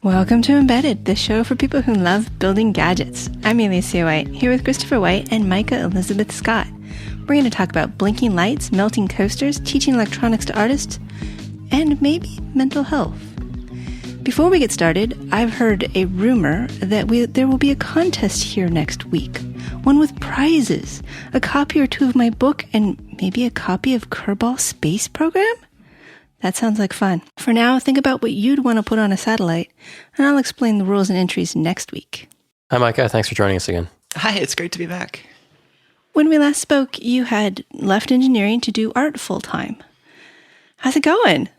Welcome to Embedded, the show for people who love building gadgets. I'm Alicia White, here with Christopher White and Micah Elizabeth Scott. We're going to talk about blinking lights, melting coasters, teaching electronics to artists, and maybe mental health. Before we get started, I've heard a rumor that there will be a contest here next week. One with prizes, a copy or two of my book, and maybe a copy of Kerbal Space Program? That sounds like fun. For now, think about what you'd want to put on a satellite, and I'll explain the rules and entries next week. Hi, Micah. Thanks for joining us again. Hi, it's great to be back. When we last spoke, you had left engineering to do art full-time. How's it going?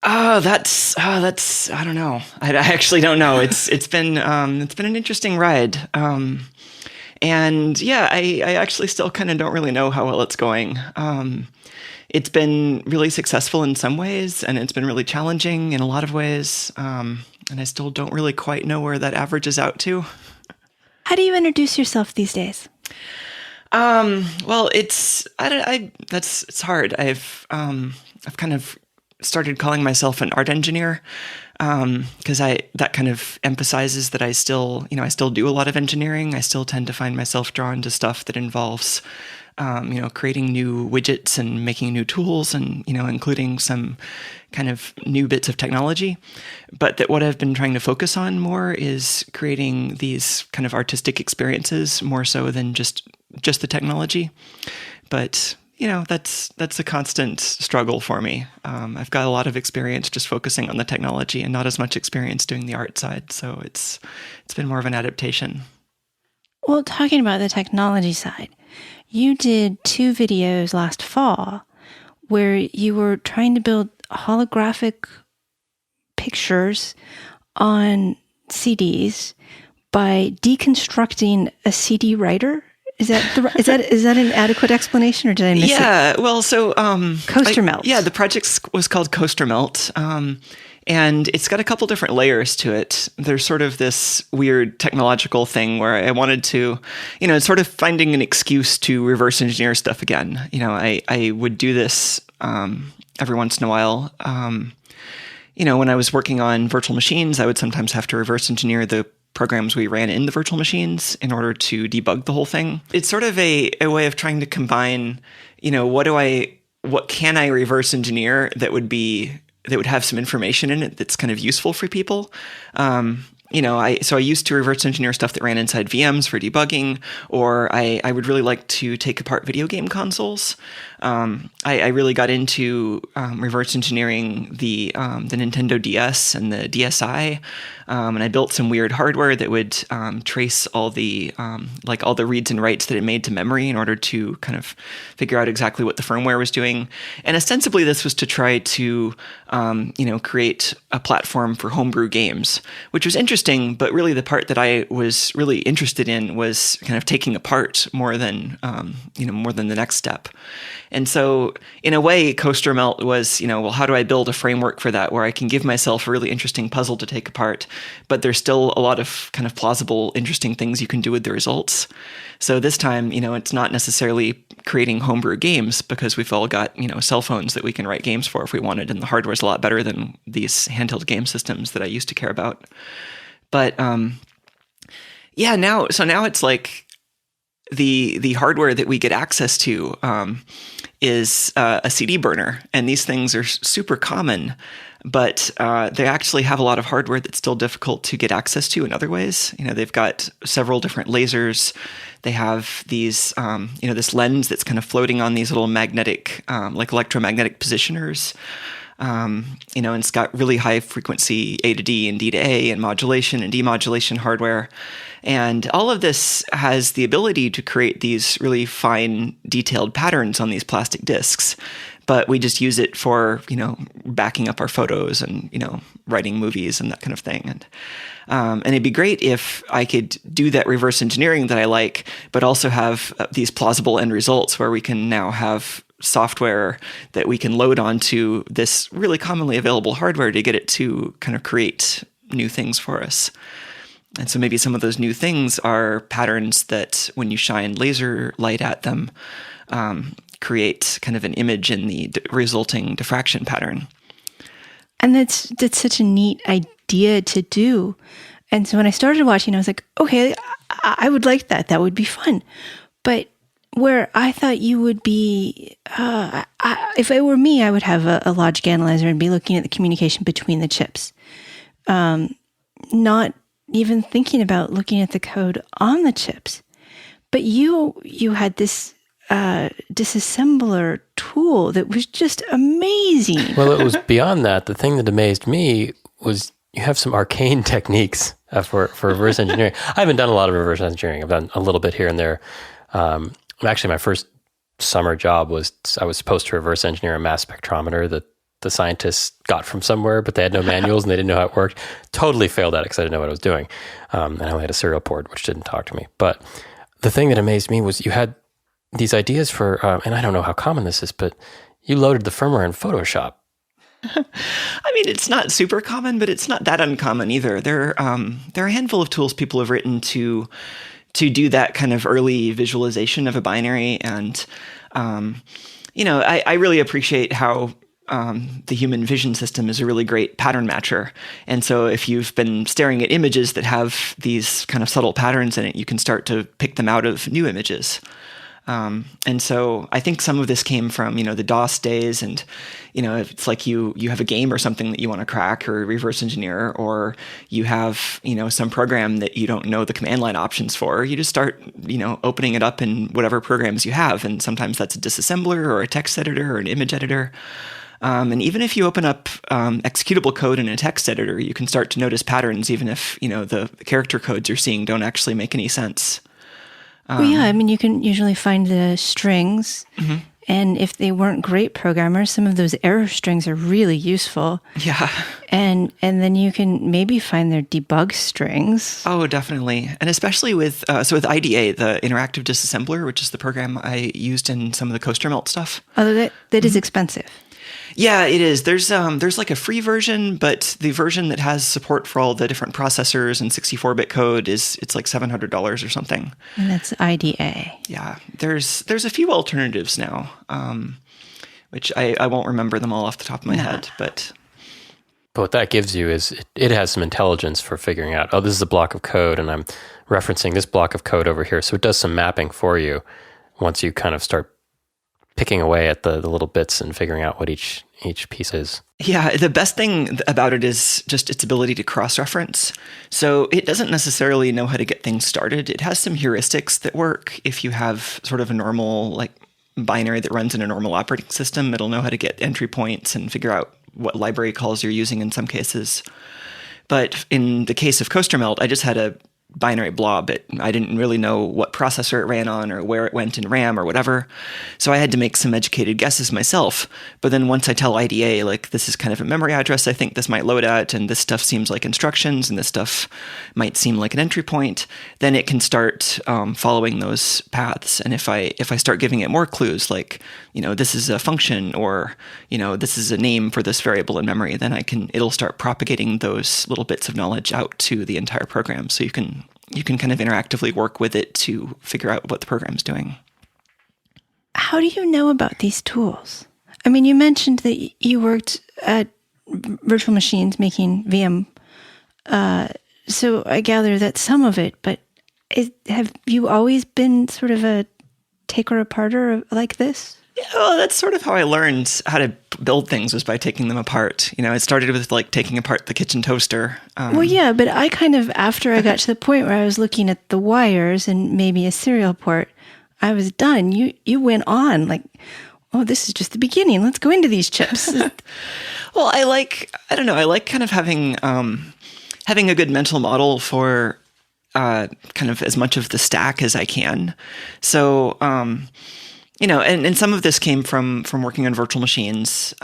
That's I don't know. I actually don't know. It's been an interesting ride. And yeah, I actually still kind of don't really know how well it's going. It's been really successful in some ways, and it's been really challenging in a lot of ways. And I still don't really quite know where that averages out to. How do you introduce yourself these days? Well, it's hard. I've kind of started calling myself an art engineer, because that kind of emphasizes that I still do a lot of engineering. I still tend to find myself drawn to stuff that involves creating new widgets and making new tools and, including some kind of new bits of technology. But that what I've been trying to focus on more is creating these kind of artistic experiences more so than just the technology. But, that's a constant struggle for me. I've got a lot of experience just focusing on the technology and not as much experience doing the art side. So it's been more of an adaptation. Well, talking about the technology side, you did 2 videos last fall where you were trying to build holographic pictures on CDs by deconstructing a CD writer. Is that an adequate explanation, or did I miss it? Yeah, well, so Coaster Melt. Yeah, the project was called Coaster Melt. And it's got a couple different layers to it. There's sort of this weird technological thing where I wanted to, sort of finding an excuse to reverse engineer stuff again. I would do this every once in a while. When I was working on virtual machines, I would sometimes have to reverse engineer the programs we ran in the virtual machines in order to debug the whole thing. It's sort of a way of trying to combine, what can I reverse engineer that would have some information in it that's kind of useful for people. I used to reverse engineer stuff that ran inside VMs for debugging, or I would really like to take apart video game consoles. I really got into reverse engineering the Nintendo DS and the DSi, and I built some weird hardware that would trace all the reads and writes that it made to memory in order to kind of figure out exactly what the firmware was doing. And ostensibly, this was to try to create a platform for homebrew games, which was interesting. But really, the part that I was really interested in was kind of taking apart more than the next step. And so, in a way, Coaster Melt was, how do I build a framework for that where I can give myself a really interesting puzzle to take apart, but there's still a lot of kind of plausible, interesting things you can do with the results. So this time, it's not necessarily creating homebrew games because we've all got, cell phones that we can write games for if we wanted, and the hardware's a lot better than these handheld game systems that I used to care about. But now it's like the hardware that we get access to is a CD burner, and these things are super common, but they actually have a lot of hardware that's still difficult to get access to in other ways. They've got several different lasers. They have these, this lens that's kind of floating on these little magnetic, electromagnetic positioners. And it's got really high frequency A to D and D to A and modulation and demodulation hardware. And all of this has the ability to create these really fine, detailed patterns on these plastic discs. But we just use it for, backing up our photos and, writing movies and that kind of thing. And it'd be great if I could do that reverse engineering that I like, but also have these plausible end results where we can now have software that we can load onto this really commonly available hardware to get it to kind of create new things for us. And so maybe some of those new things are patterns that when you shine laser light at them, create kind of an image in the resulting diffraction pattern. And that's such a neat idea to do. And so when I started watching, I was like, okay, I would like that. That would be fun. But where I thought you would be, if it were me, I would have a logic analyzer and be looking at the communication between the chips. Not even thinking about looking at the code on the chips. But you had this disassembler tool that was just amazing. Well, it was beyond that. The thing that amazed me was you have some arcane techniques for reverse engineering. I haven't done a lot of reverse engineering. I've done a little bit here and there. Actually, my first summer job was I was supposed to reverse engineer a mass spectrometer that the scientists got from somewhere, but they had no manuals and they didn't know how it worked. Totally failed at it because I didn't know what I was doing. And I only had a serial port, which didn't talk to me. But the thing that amazed me was you had these ideas for, and I don't know how common this is, but you loaded the firmware in Photoshop. I mean, it's not super common, but it's not that uncommon either. There are a handful of tools people have written to do that kind of early visualization of a binary. And, I really appreciate how the human vision system is a really great pattern matcher. And so if you've been staring at images that have these kind of subtle patterns in it, you can start to pick them out of new images. And so I think some of this came from, the DOS days, and, it's like you have a game or something that you want to crack or reverse engineer, or you have, some program that you don't know the command line options for. You just start, opening it up in whatever programs you have. And sometimes that's a disassembler or a text editor or an image editor. And even if you open up executable code in a text editor, you can start to notice patterns, even if, the character codes you're seeing don't actually make any sense. Well, yeah, I mean, you can usually find the strings, and if they weren't great programmers, some of those error strings are really useful. Yeah. And then you can maybe find their debug strings. Oh, definitely. And especially with IDA, the Interactive Disassembler, which is the program I used in some of the Coaster Melt stuff. Although that is expensive. Yeah, it is. There's like a free version, but the version that has support for all the different processors and 64-bit code it's like $700 or something. And that's IDA. Yeah, there's a few alternatives now, which I won't remember them all off the top of my head, but what that gives you is it has some intelligence for figuring out, this is a block of code, and I'm referencing this block of code over here. So it does some mapping for you once you kind of start picking away at the little bits and figuring out what each piece is. Yeah, the best thing about it is just its ability to cross-reference. So it doesn't necessarily know how to get things started. It has some heuristics that work. If you have sort of a normal binary that runs in a normal operating system, it'll know how to get entry points and figure out what library calls you're using in some cases. But in the case of Coaster Melt, I just had a binary blob. I didn't really know what processor it ran on or where it went in RAM or whatever. So I had to make some educated guesses myself. But then once I tell IDA, this is kind of a memory address I think this might load at, and this stuff seems like instructions, and this stuff might seem like an entry point, then it can start following those paths. And if I start giving it more clues, this is a function, or, this is a name for this variable in memory, then it'll start propagating those little bits of knowledge out to the entire program. So you can kind of interactively work with it to figure out what the program's doing. How do you know about these tools? I mean, you mentioned that you worked at virtual machines making VM. So I gather that's some of it, but have you always been sort of a taker-aparter like this? Yeah, well, that's sort of how I learned how to build things, was by taking them apart. It started with taking apart the kitchen toaster. Well, yeah, but I kind of, after I got to the point where I was looking at the wires and maybe a serial port, I was done. You went on this is just the beginning. Let's go into these chips. Well, I like kind of having a good mental model for kind of as much of the stack as I can. So, and some of this came from working on virtual machines.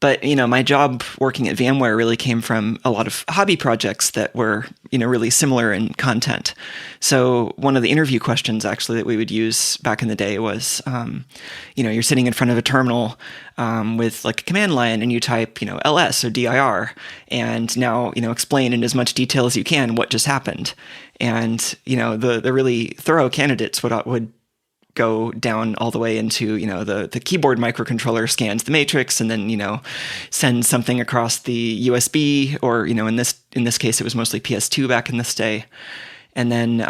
But, my job working at VMware really came from a lot of hobby projects that were, really similar in content. So one of the interview questions actually that we would use back in the day was, you're sitting in front of a terminal with a command line, and you type, ls or dir, and now, explain in as much detail as you can what just happened. And, the really thorough candidates would go down all the way into, the keyboard microcontroller scans the matrix and then, sends something across the USB, or, in this case, it was mostly PS2 back in this day. And then,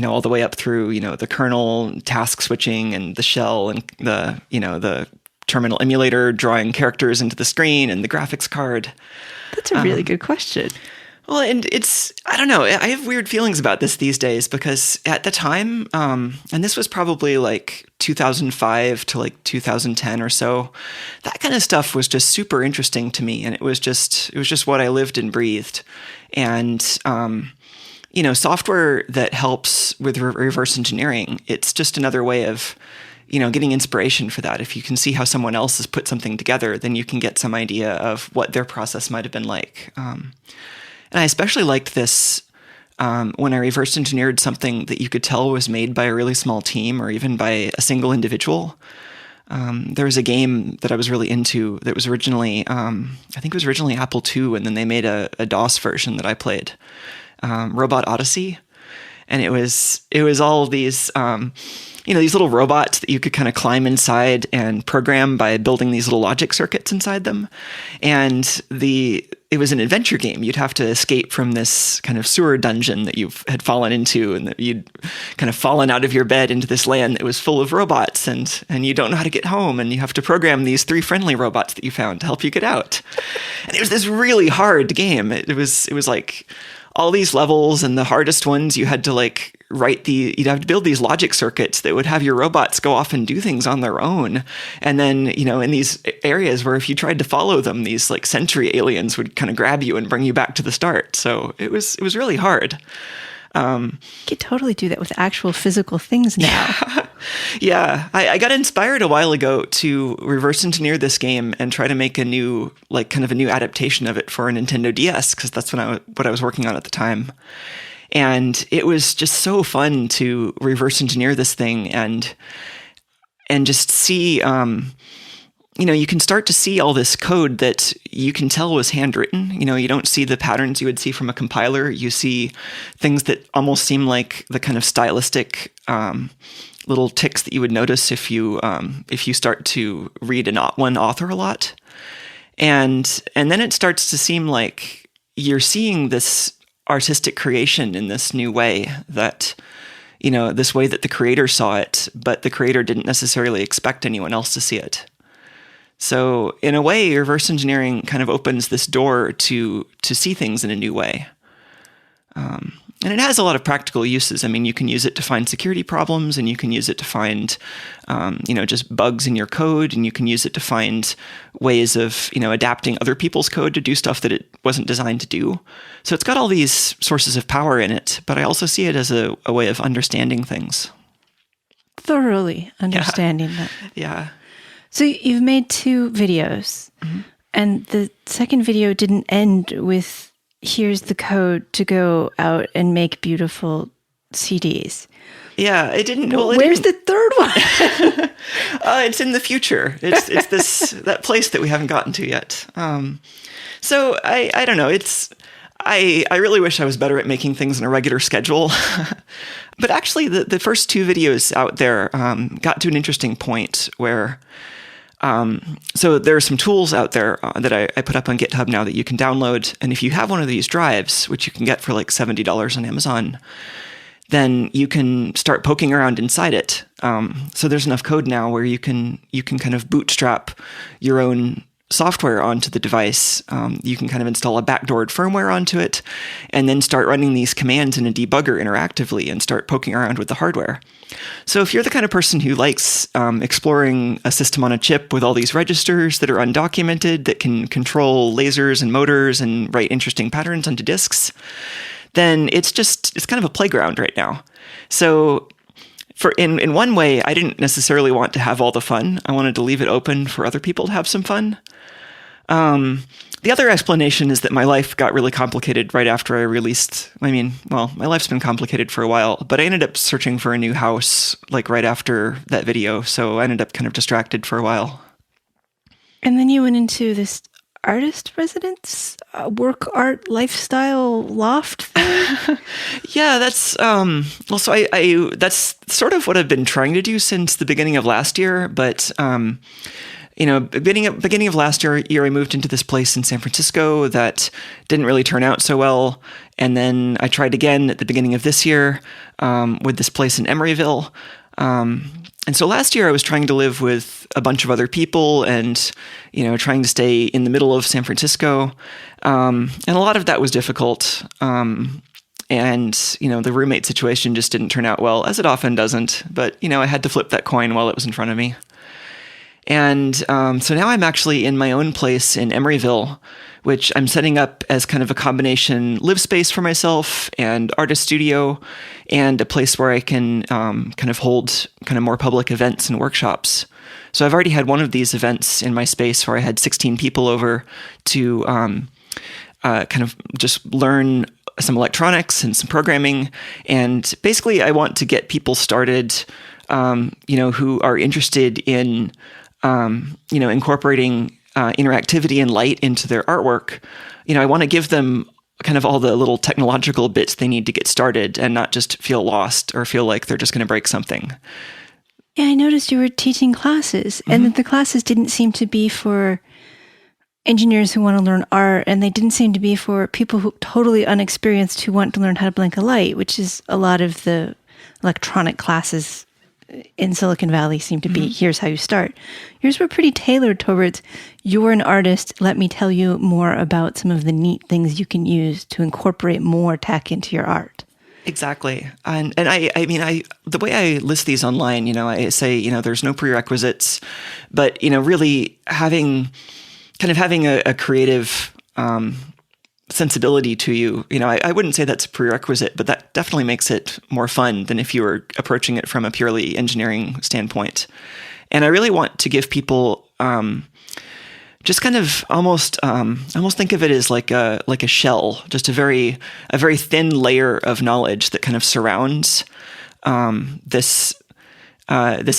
all the way up through, the kernel task switching and the shell and the terminal emulator drawing characters into the screen and the graphics card. That's a really good question. Well, and I don't know, I have weird feelings about this these days because at the time, and this was probably like 2005 to like 2010 or so, that kind of stuff was just super interesting to me. And it was just what I lived and breathed. And, software that helps with reverse engineering, it's just another way of, getting inspiration for that. If you can see how someone else has put something together, then you can get some idea of what their process might have been like. And I especially liked this when I reverse engineered something that you could tell was made by a really small team or even by a single individual. There was a game that I was really into that was originally, I think it was originally Apple II, and then they made a DOS version that I played, Robot Odyssey. And it was all these, these little robots that you could kind of climb inside and program by building these little logic circuits inside them. And it was an adventure game. You'd have to escape from this kind of sewer dungeon that you had fallen into, and that you'd kind of fallen out of your bed into this land that was full of robots, and you don't know how to get home, and you have to program these 3 friendly robots that you found to help you get out. And it was this really hard game. It was like all these levels, and the hardest ones you had to like you'd have to build these logic circuits that would have your robots go off and do things on their own. And then, in these areas where if you tried to follow them, these like sentry aliens would kind of grab you and bring you back to the start. So it was really hard. You could totally do that with actual physical things now. Yeah. I got inspired a while ago to reverse engineer this game and try to make a new adaptation of it for a Nintendo DS, because that's what I was working on at the time. And it was just so fun to reverse engineer this thing and just see, you can start to see all this code that you can tell was handwritten. You don't see the patterns you would see from a compiler. You see things that almost seem like the kind of stylistic little ticks that you would notice if you start to read one author a lot. And then it starts to seem like you're seeing this artistic creation in this new way that, this way that the creator saw it, but the creator didn't necessarily expect anyone else to see it. So in a way, reverse engineering kind of opens this door to see things in a new way. And it has a lot of practical uses. I mean, you can use it to find security problems, and you can use it to find, just bugs in your code, and you can use it to find ways of, adapting other people's code to do stuff that it wasn't designed to do. So it's got all these sources of power in it, but I also see it as a way of understanding things. Thoroughly understanding that. Yeah. So you've made 2 videos, and the second video didn't end with, here's the code to go out and make beautiful CDs. Yeah, it didn't. Where's the third one? It's in the future. It's that place that we haven't gotten to yet. So I don't know. I really wish I was better at making things in a regular schedule. But actually, the first 2 videos out there got to an interesting point where. So there are some tools out there that I put up on GitHub now that you can download. And if you have one of these drives, which you can get for like $70 on Amazon, then you can start poking around inside it. So there's enough code now where you can kind of bootstrap your own software onto the device. You can kind of install a backdoored firmware onto it and then start running these commands in a debugger interactively and start poking around with the hardware. So if you're the kind of person who likes exploring a system on a chip with all these registers that are undocumented, that can control lasers and motors and write interesting patterns onto disks, then it's kind of a playground right now. So in one way, I didn't necessarily want to have all the fun. I wanted to leave it open for other people to have some fun. The other explanation is that my life got really complicated right after I released. My life's been complicated for a while, but I ended up searching for a new house like right after that video, so I ended up kind of distracted for a while. And then you went into this artist residence, work art lifestyle loft thing? Yeah, that's well. So I that's sort of what I've been trying to do since the beginning of last year. But beginning of last year, I moved into this place in San Francisco that didn't really turn out so well. And then I tried again at the beginning of this year with this place in Emeryville. And so last year I was trying to live with a bunch of other people and, trying to stay in the middle of San Francisco. And a lot of that was difficult. And, the roommate situation just didn't turn out well, as it often doesn't. But, I had to flip that coin while it was in front of me. And so now I'm actually in my own place in Emeryville, which I'm setting up as kind of a combination live space for myself and artist studio, and a place where I can kind of hold kind of more public events and workshops. So I've already had one of these events in my space where I had 16 people over to kind of just learn some electronics and some programming. And basically I want to get people started, who are interested in incorporating interactivity and light into their artwork. I want to give them kind of all the little technological bits they need to get started and not just feel lost or feel like they're just going to break something. Yeah, I noticed you were teaching classes, and that the classes didn't seem to be for engineers who want to learn art, and they didn't seem to be for people who totally unexperienced who want to learn how to blink a light, which is a lot of the electronic classes in Silicon Valley seem to be, here's how you start. Yours were pretty tailored towards, you're an artist, let me tell you more about some of the neat things you can use to incorporate more tech into your art. Exactly. And I mean, the way I list these online, I say, there's no prerequisites, but, really having a creative sensibility to you, I wouldn't say that's a prerequisite, but that definitely makes it more fun than if you were approaching it from a purely engineering standpoint. And I really want to give people just kind of almost think of it as like a shell, just a very thin layer of knowledge that kind of surrounds this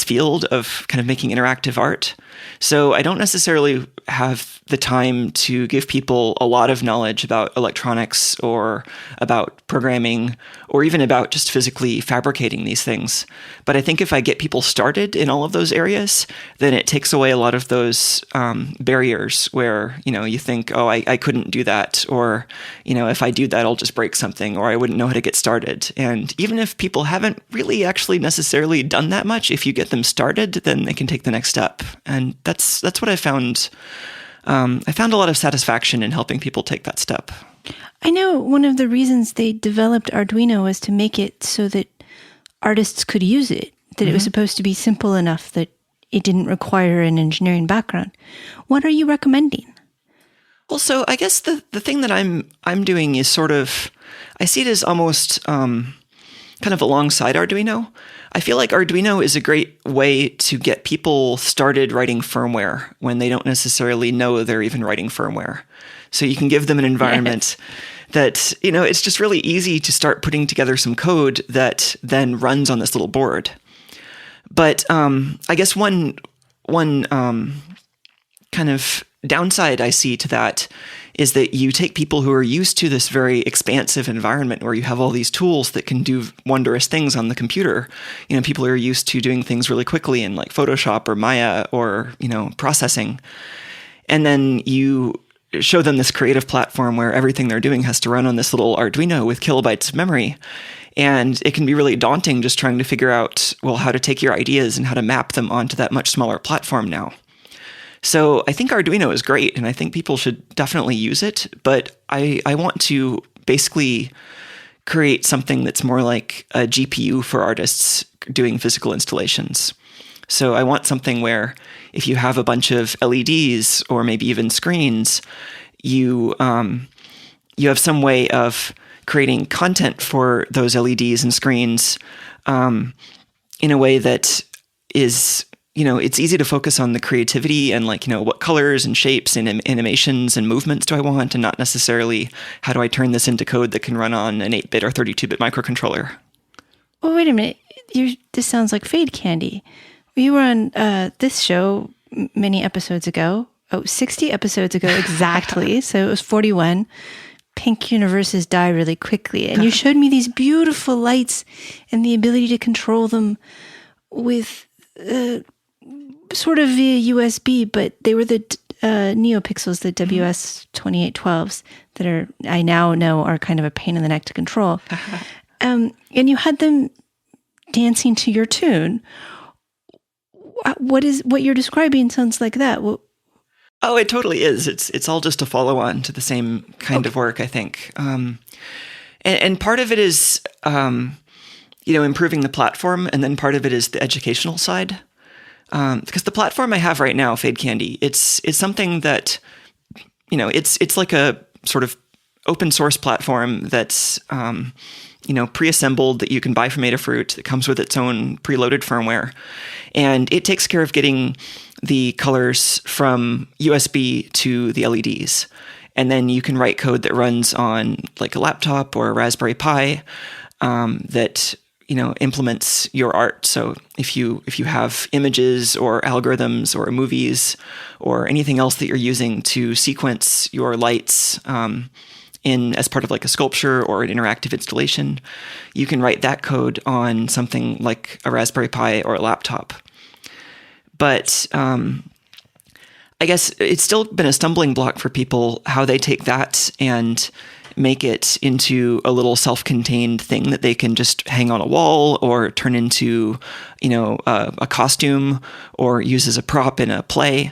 field of kind of making interactive art. So I don't necessarily have the time to give people a lot of knowledge about electronics or about programming or even about just physically fabricating these things. But I think if I get people started in all of those areas, then it takes away a lot of those barriers where, you think, oh, I couldn't do that. Or, if I do that, I'll just break something, or I wouldn't know how to get started. And even if people haven't really actually necessarily done that much, if you get them started, then they can take the next step. And that's what I found. I found a lot of satisfaction in helping people take that step. I know one of the reasons they developed Arduino was to make it so that artists could use it, that it was supposed to be simple enough that it didn't require an engineering background. What are you recommending? Well, so I guess the thing that I'm doing is sort of, I see it as almost kind of alongside Arduino. I feel like Arduino is a great way to get people started writing firmware when they don't necessarily know they're even writing firmware. So you can give them an environment that, it's just really easy to start putting together some code that then runs on this little board. But I guess one kind of downside I see to that is that you take people who are used to this very expansive environment where you have all these tools that can do wondrous things on the computer. People are used to doing things really quickly in like Photoshop or Maya or, processing. And then you show them this creative platform where everything they're doing has to run on this little Arduino with kilobytes of memory. And it can be really daunting just trying to figure out, well, how to take your ideas and how to map them onto that much smaller platform now. So I think Arduino is great, and I think people should definitely use it, but I want to basically create something that's more like a GPU for artists doing physical installations. So I want something where if you have a bunch of LEDs or maybe even screens, you have some way of creating content for those LEDs and screens in a way that is, it's easy to focus on the creativity and what colors and shapes and animations and movements do I want, and not necessarily how do I turn this into code that can run on an 8-bit or 32-bit microcontroller. Well, wait a minute. This sounds like Fade Candy. You were on this show many episodes ago, 60 episodes ago exactly. So it was 41. Pink universes die really quickly. And you showed me these beautiful lights and the ability to control them with sort of via USB, but they were the NeoPixels, the WS2812s that are, I now know, are kind of a pain in the neck to control. And you had them dancing to your tune. What you're describing sounds like that. Oh, it totally is. It's all just a follow-on to the same kind of work, I think. And part of it is, improving the platform, and then part of it is the educational side. Because the platform I have right now, Fade Candy, it's something that, it's like a sort of open source platform that's, pre-assembled that you can buy from Adafruit, that comes with its own preloaded firmware. And it takes care of getting the colors from USB to the LEDs. And then you can write code that runs on like a laptop or a Raspberry Pi that implements your art. So if you have images or algorithms or movies or anything else that you're using to sequence your lights in as part of like a sculpture or an interactive installation, you can write that code on something like a Raspberry Pi or a laptop. But I guess it's still been a stumbling block for people how they take that and make it into a little self-contained thing that they can just hang on a wall or turn into, a costume or use as a prop in a play.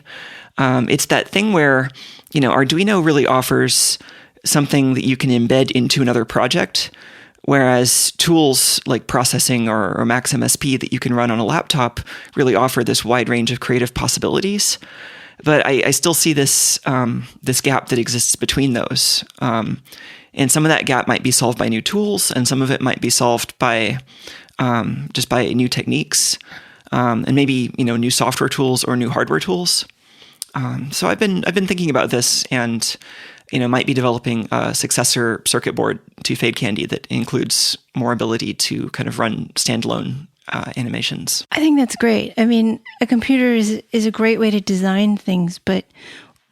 It's that thing where, Arduino really offers something that you can embed into another project, whereas tools like processing or MaxMSP that you can run on a laptop really offer this wide range of creative possibilities. But I still see this this gap that exists between those. And some of that gap might be solved by new tools, and some of it might be solved by just by new techniques, and maybe new software tools or new hardware tools. So I've been thinking about this, and might be developing a successor circuit board to Fade Candy that includes more ability to kind of run standalone animations. I think that's great. I mean, a computer is a great way to design things, but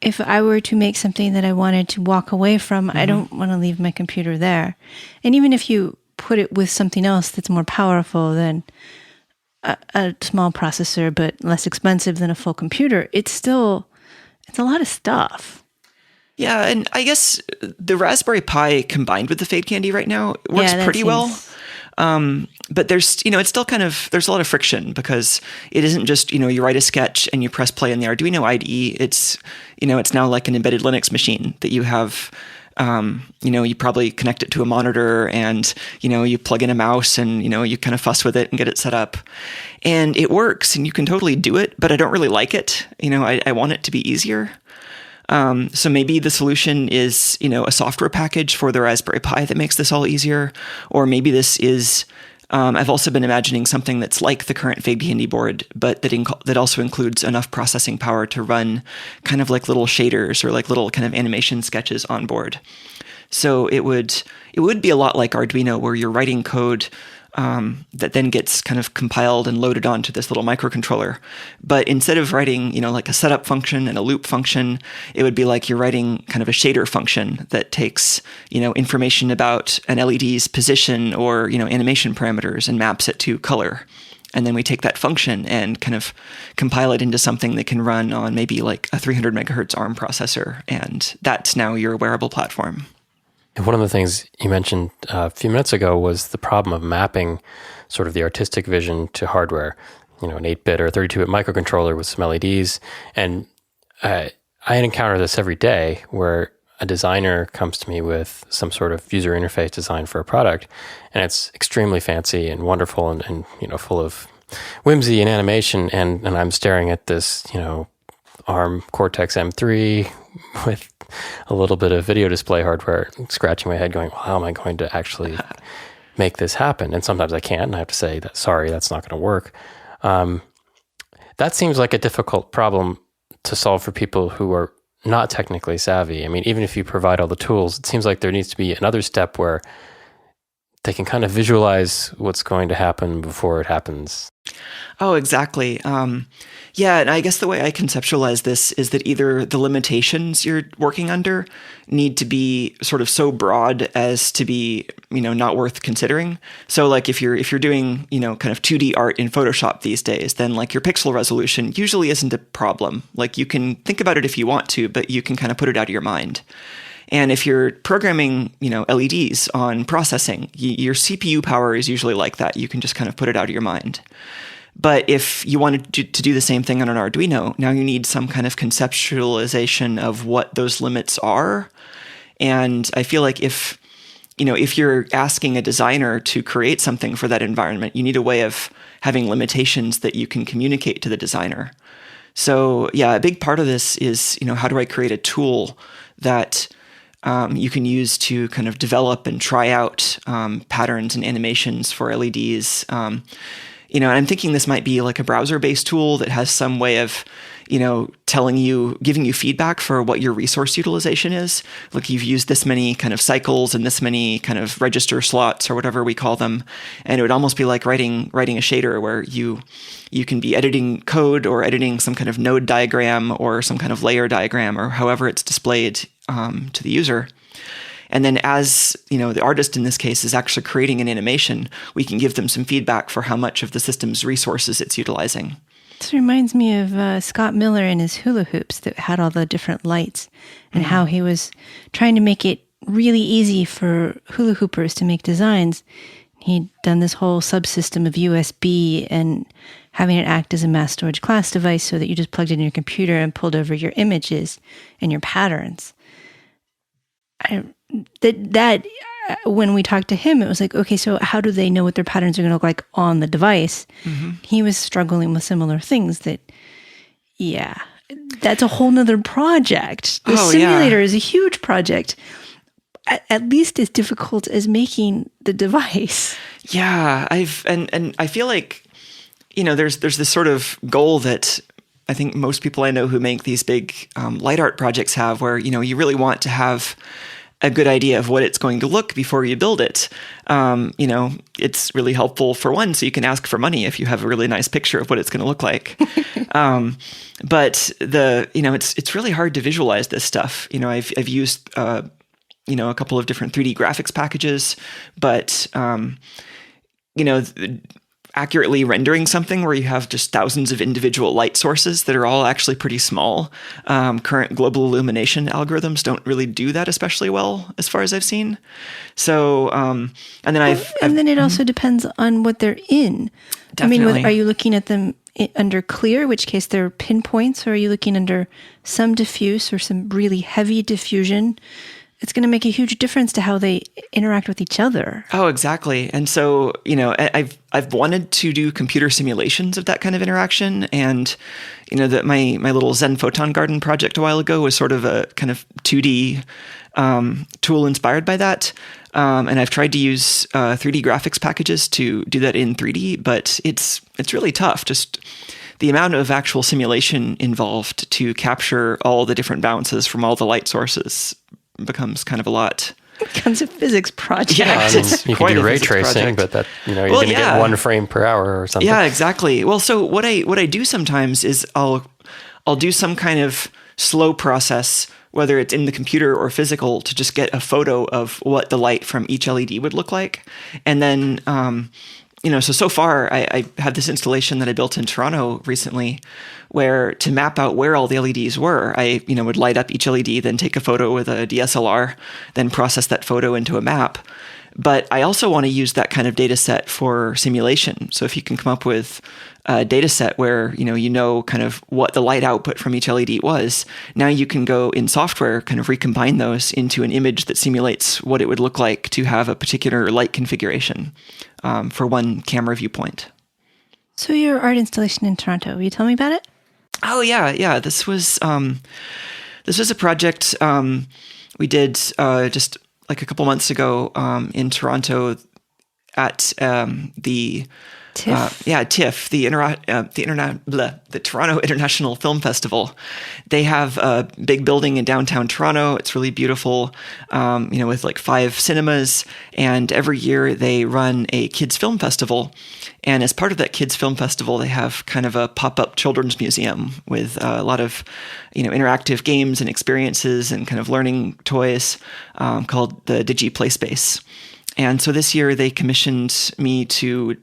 if I were to make something that I wanted to walk away from, I don't want to leave my computer there. And even if you put it with something else that's more powerful than a small processor, but less expensive than a full computer, it's a lot of stuff. Yeah, and I guess the Raspberry Pi combined with the Fade Candy right now works pretty well. But there's, it's still kind of, there's a lot of friction because it isn't just, you write a sketch and you press play in the Arduino IDE. It's, it's now like an embedded Linux machine that you have, you probably connect it to a monitor and, you plug in a mouse and, you kind of fuss with it and get it set up. And it works and you can totally do it, but I don't really like it. I want it to be easier. So maybe the solution is, a software package for the Raspberry Pi that makes this all easier. Or maybe this is, I've also been imagining something that's like the current Fade Candy board, but that also includes enough processing power to run kind of like little shaders or like little kind of animation sketches on board. So it would be a lot like Arduino, where you're writing code that then gets kind of compiled and loaded onto this little microcontroller. But instead of writing, like a setup function and a loop function, it would be like you're writing kind of a shader function that takes, information about an LED's position or, animation parameters and maps it to color. And then we take that function and kind of compile it into something that can run on maybe like a 300 megahertz ARM processor. And that's now your wearable platform. One of the things you mentioned a few minutes ago was the problem of mapping sort of the artistic vision to hardware, an 8-bit or 32-bit microcontroller with some LEDs. And I encounter this every day where a designer comes to me with some sort of user interface design for a product, and it's extremely fancy and wonderful and full of whimsy and animation. And I'm staring at this, ARM Cortex M3 with a little bit of video display hardware, scratching my head going, well, how am I going to actually make this happen? And sometimes I can't, and I have to say that, sorry, that's not going to work. That seems like a difficult problem to solve for people who are not technically savvy. I mean, even if you provide all the tools, it seems like there needs to be another step where they can kind of visualize what's going to happen before it happens. Oh, exactly. Yeah, and I guess the way I conceptualize this is that either the limitations you're working under need to be sort of so broad as to be, not worth considering. So like if you're doing, kind of 2D art in Photoshop these days, then like your pixel resolution usually isn't a problem. Like you can think about it if you want to, but you can kind of put it out of your mind. And if you're programming, LEDs on processing, your CPU power is usually like that. You can just kind of put it out of your mind. But if you wanted to do the same thing on an Arduino, now you need some kind of conceptualization of what those limits are. And I feel like if you're asking a designer to create something for that environment, you need a way of having limitations that you can communicate to the designer. So yeah, a big part of this is, how do I create a tool that you can use to kind of develop and try out patterns and animations for LEDs. And I'm thinking this might be like a browser-based tool that has some way of, giving you feedback for what your resource utilization is. Like you've used this many kind of cycles and this many kind of register slots or whatever we call them. And it would almost be like writing a shader where you can be editing code or editing some kind of node diagram or some kind of layer diagram or however it's displayed to the user. And then as, the artist in this case is actually creating an animation, we can give them some feedback for how much of the system's resources it's utilizing. This reminds me of Scott Miller and his hula hoops that had all the different lights and how he was trying to make it really easy for hula hoopers to make designs. He'd done this whole subsystem of USB and having it act as a mass storage class device so that you just plugged it in your computer and pulled over your images and your patterns. When we talked to him, it was like, okay, so how do they know what their patterns are going to look like on the device? Mm-hmm. He was struggling with similar things that's a whole nother project. The simulator is a huge project, at least as difficult as making the device. Yeah, and I feel like, there's this sort of goal that I think most people I know who make these big light art projects have, where, you really want to have a good idea of what it's going to look before you build it. It's really helpful for one, so you can ask for money if you have a really nice picture of what it's going to look like. But it's really hard to visualize this stuff. I've used, a couple of different 3D graphics packages, but, accurately rendering something where you have just thousands of individual light sources that are all actually pretty small. Current global illumination algorithms don't really do that especially well, as far as I've seen. So, and then it also depends on what they're in. Definitely. I mean, are you looking at them under clear, which case they're pinpoints, or are you looking under some diffuse or some really heavy diffusion? It's going to make a huge difference to how they interact with each other. Oh, exactly. And so, I've wanted to do computer simulations of that kind of interaction. And, that my little Zen Photon Garden project a while ago was sort of a kind of 2D tool inspired by that. And I've tried to use 3D graphics packages to do that in 3D, but it's really tough. Just the amount of actual simulation involved to capture all the different bounces from all the light sources becomes kind of a lot. It becomes a physics project. Yeah, you can do ray tracing, but that you're going to get 1 frame per hour or something. Yeah, exactly. Well, so what I do sometimes is I'll do some kind of slow process, whether it's in the computer or physical, to just get a photo of what the light from each LED would look like, and then so far I have this installation that I built in Toronto recently, where to map out where all the LEDs were, I would light up each LED, then take a photo with a DSLR, then process that photo into a map. But I also want to use that kind of data set for simulation. So if you can come up with a data set where kind of what the light output from each LED was, now you can go in software, kind of recombine those into an image that simulates what it would look like to have a particular light configuration for one camera viewpoint. So your art installation in Toronto, will you tell me about it? Oh yeah. This was a project we did just like a couple months ago in Toronto at the TIFF? TIFF, the Toronto International Film Festival. They have a big building in downtown Toronto. It's really beautiful, with like 5 cinemas. And every year they run a kids' film festival. And as part of that kids' film festival, they have kind of a pop-up children's museum with a lot of, interactive games and experiences and kind of learning toys called the Digi Play Space. And so this year they commissioned me to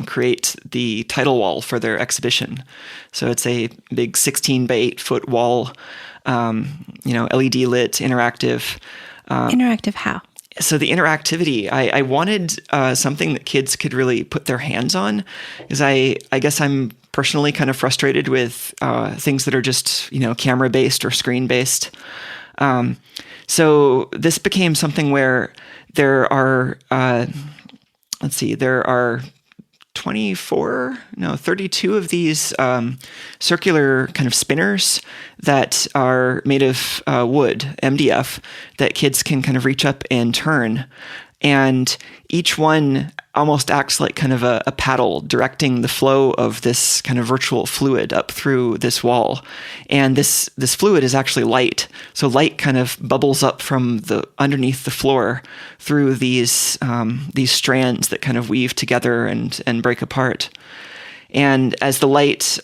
create the title wall for their exhibition. So it's a big 16 by 8 foot wall, LED lit, interactive. Interactive how? So the interactivity, I wanted something that kids could really put their hands on, because I guess I'm personally kind of frustrated with things that are just, camera based or screen based. So this became something where there are, there are 32 of these circular kind of spinners that are made of wood, MDF, that kids can kind of reach up and turn. And each one almost acts like kind of a paddle directing the flow of this kind of virtual fluid up through this wall. And this fluid is actually light. So light kind of bubbles up from the underneath the floor through these strands that kind of weave together and break apart. And as the light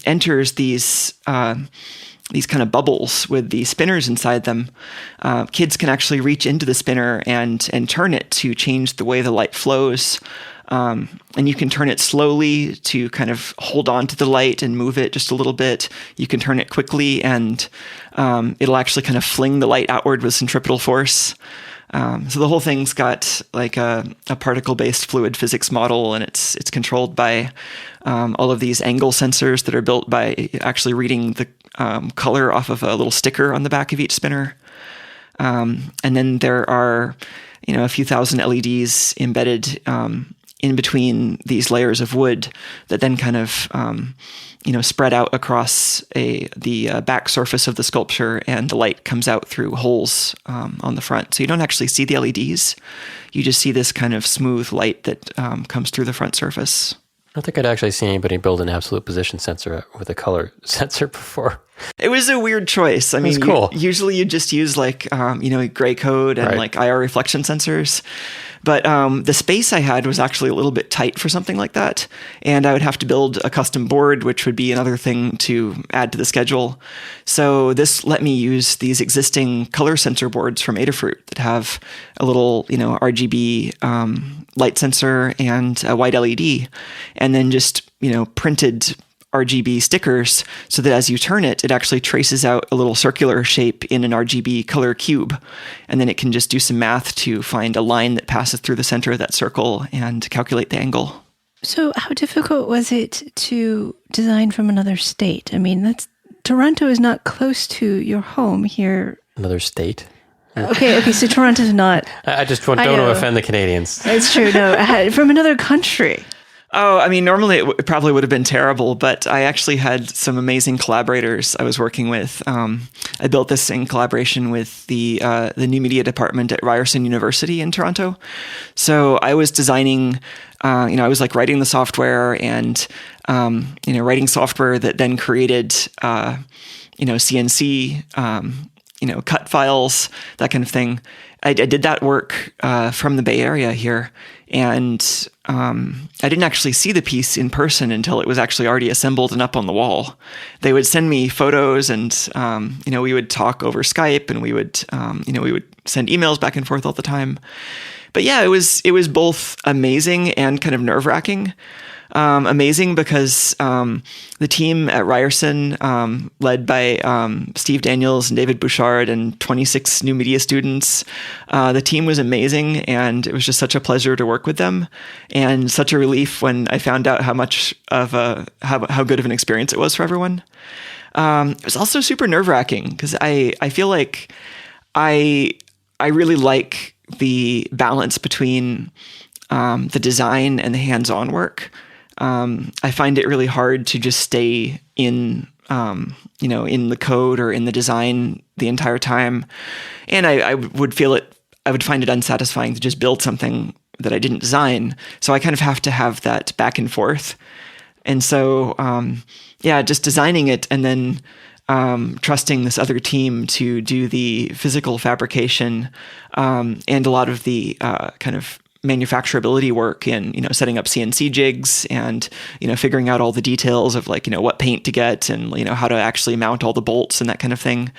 enters these kind of bubbles with the spinners inside them, kids can actually reach into the spinner and turn it to change the way the light flows. And you can turn it slowly to kind of hold on to the light and move it just a little bit. You can turn it quickly and it'll actually kind of fling the light outward with centripetal force. So the whole thing's got like a particle-based fluid physics model, and it's controlled by all of these angle sensors that are built by actually reading the color off of a little sticker on the back of each spinner. And then there are, a few thousand LEDs embedded in between these layers of wood that then kind of spread out across the back surface of the sculpture, and the light comes out through holes on the front. So you don't actually see the LEDs. You just see this kind of smooth light that comes through the front surface. I don't think I'd actually seen anybody build an absolute position sensor with a color sensor before. It was a weird choice. I mean, cool. Usually you just use like, gray code and like IR reflection sensors. But the space I had was actually a little bit tight for something like that. And I would have to build a custom board, which would be another thing to add to the schedule. So this let me use these existing color sensor boards from Adafruit that have a little, RGB light sensor and a white LED. And then just, printed RGB stickers so that as you turn it, it actually traces out a little circular shape in an RGB color cube. And then it can just do some math to find a line that passes through the center of that circle and calculate the angle. So how difficult was it to design from another state? I mean, Toronto is not close to your home here. Another state? Okay, so Toronto's not... I just don't want to offend the Canadians. It's true, no. From another country. Oh, I mean, normally it probably would have been terrible, but I actually had some amazing collaborators I was working with. I built this in collaboration with the new media department at Ryerson University in Toronto. So I was designing, I was like writing the software and, writing software that then created, CNC, cut files, that kind of thing. I did that work from the Bay Area here, and I didn't actually see the piece in person until it was actually already assembled and up on the wall. They would send me photos, and we would talk over Skype, and we would send emails back and forth all the time. But yeah, it was both amazing and kind of nerve-wracking. Amazing because the team at Ryerson, led by Steve Daniels and David Bouchard and 26 new media students, the team was amazing, and it was just such a pleasure to work with them, and such a relief when I found out how much of how good of an experience it was for everyone. It was also super nerve-wracking because I feel like I really like the balance between the design and the hands-on work. I find it really hard to just stay in the code or in the design the entire time. And I would find it unsatisfying to just build something, that I didn't design. So I kind of have to have that back and forth. And so, just designing it and then trusting this other team to do the physical fabrication and a lot of the kind of manufacturability work in, setting up CNC jigs and, figuring out all the details of like, what paint to get and, how to actually mount all the bolts and that kind of thing.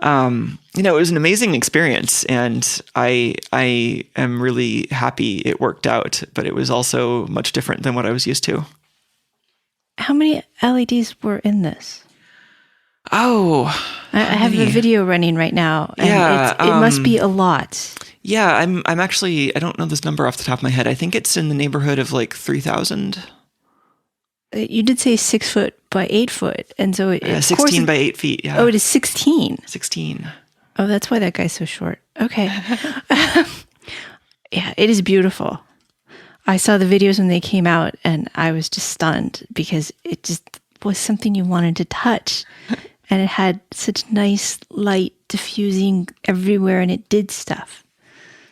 It was an amazing experience, and I am really happy it worked out, but it was also much different than what I was used to. How many LEDs were in this? Oh, I have the video running right now. And it must be a lot. Yeah, I'm actually, I don't know this number off the top of my head. I think it's in the neighborhood of like 3,000. You did say 6 foot by 8 foot. And so 16 by 8 feet. Yeah. Oh, it is 16. 16. Oh, that's why that guy's so short. Okay. Yeah, it is beautiful. I saw the videos when they came out and I was just stunned because it just was something you wanted to touch. And it had such nice light diffusing everywhere and it did stuff.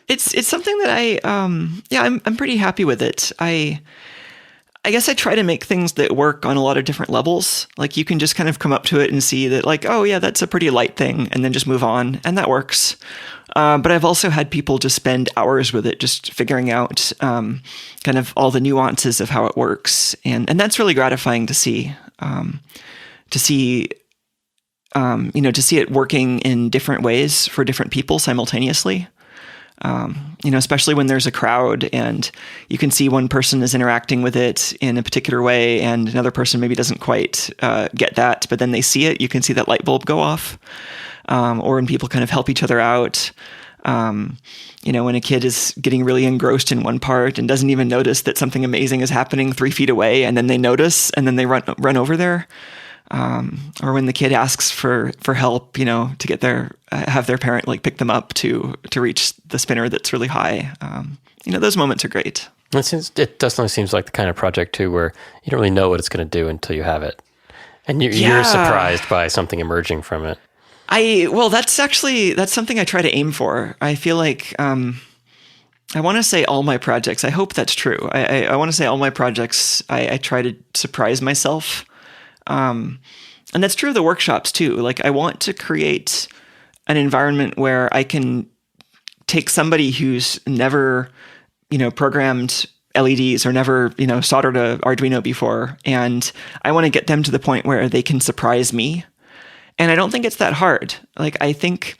It's something that I'm pretty happy with it. I guess I try to make things that work on a lot of different levels. Like you can just kind of come up to it and see that like, oh yeah, that's a pretty light thing, and then just move on, and that works. But I've also had people just spend hours with it, just figuring out kind of all the nuances of how it works, and that's really gratifying to see. To see it working in different ways for different people simultaneously. Especially when there's a crowd and you can see one person is interacting with it in a particular way and another person maybe doesn't quite get that, but then they see it, you can see that light bulb go off. Or when people kind of help each other out. When a kid is getting really engrossed in one part and doesn't even notice that something amazing is happening 3 feet away, and then they notice and then they run over there. Or when the kid asks for help, to get have their parent like pick them up to reach the spinner that's really high. Those moments are great. It definitely seems like the kind of project too, where you don't really know what it's going to do until you have it, and you're surprised by something emerging from it. That's something I try to aim for. I feel like I want to say all my projects. I hope that's true. I want to say all my projects. I try to surprise myself. And that's true of the workshops too. Like I want to create an environment where I can take somebody who's never, programmed LEDs or never, soldered a Arduino before. And I want to get them to the point where they can surprise me. And I don't think it's that hard. Like, I think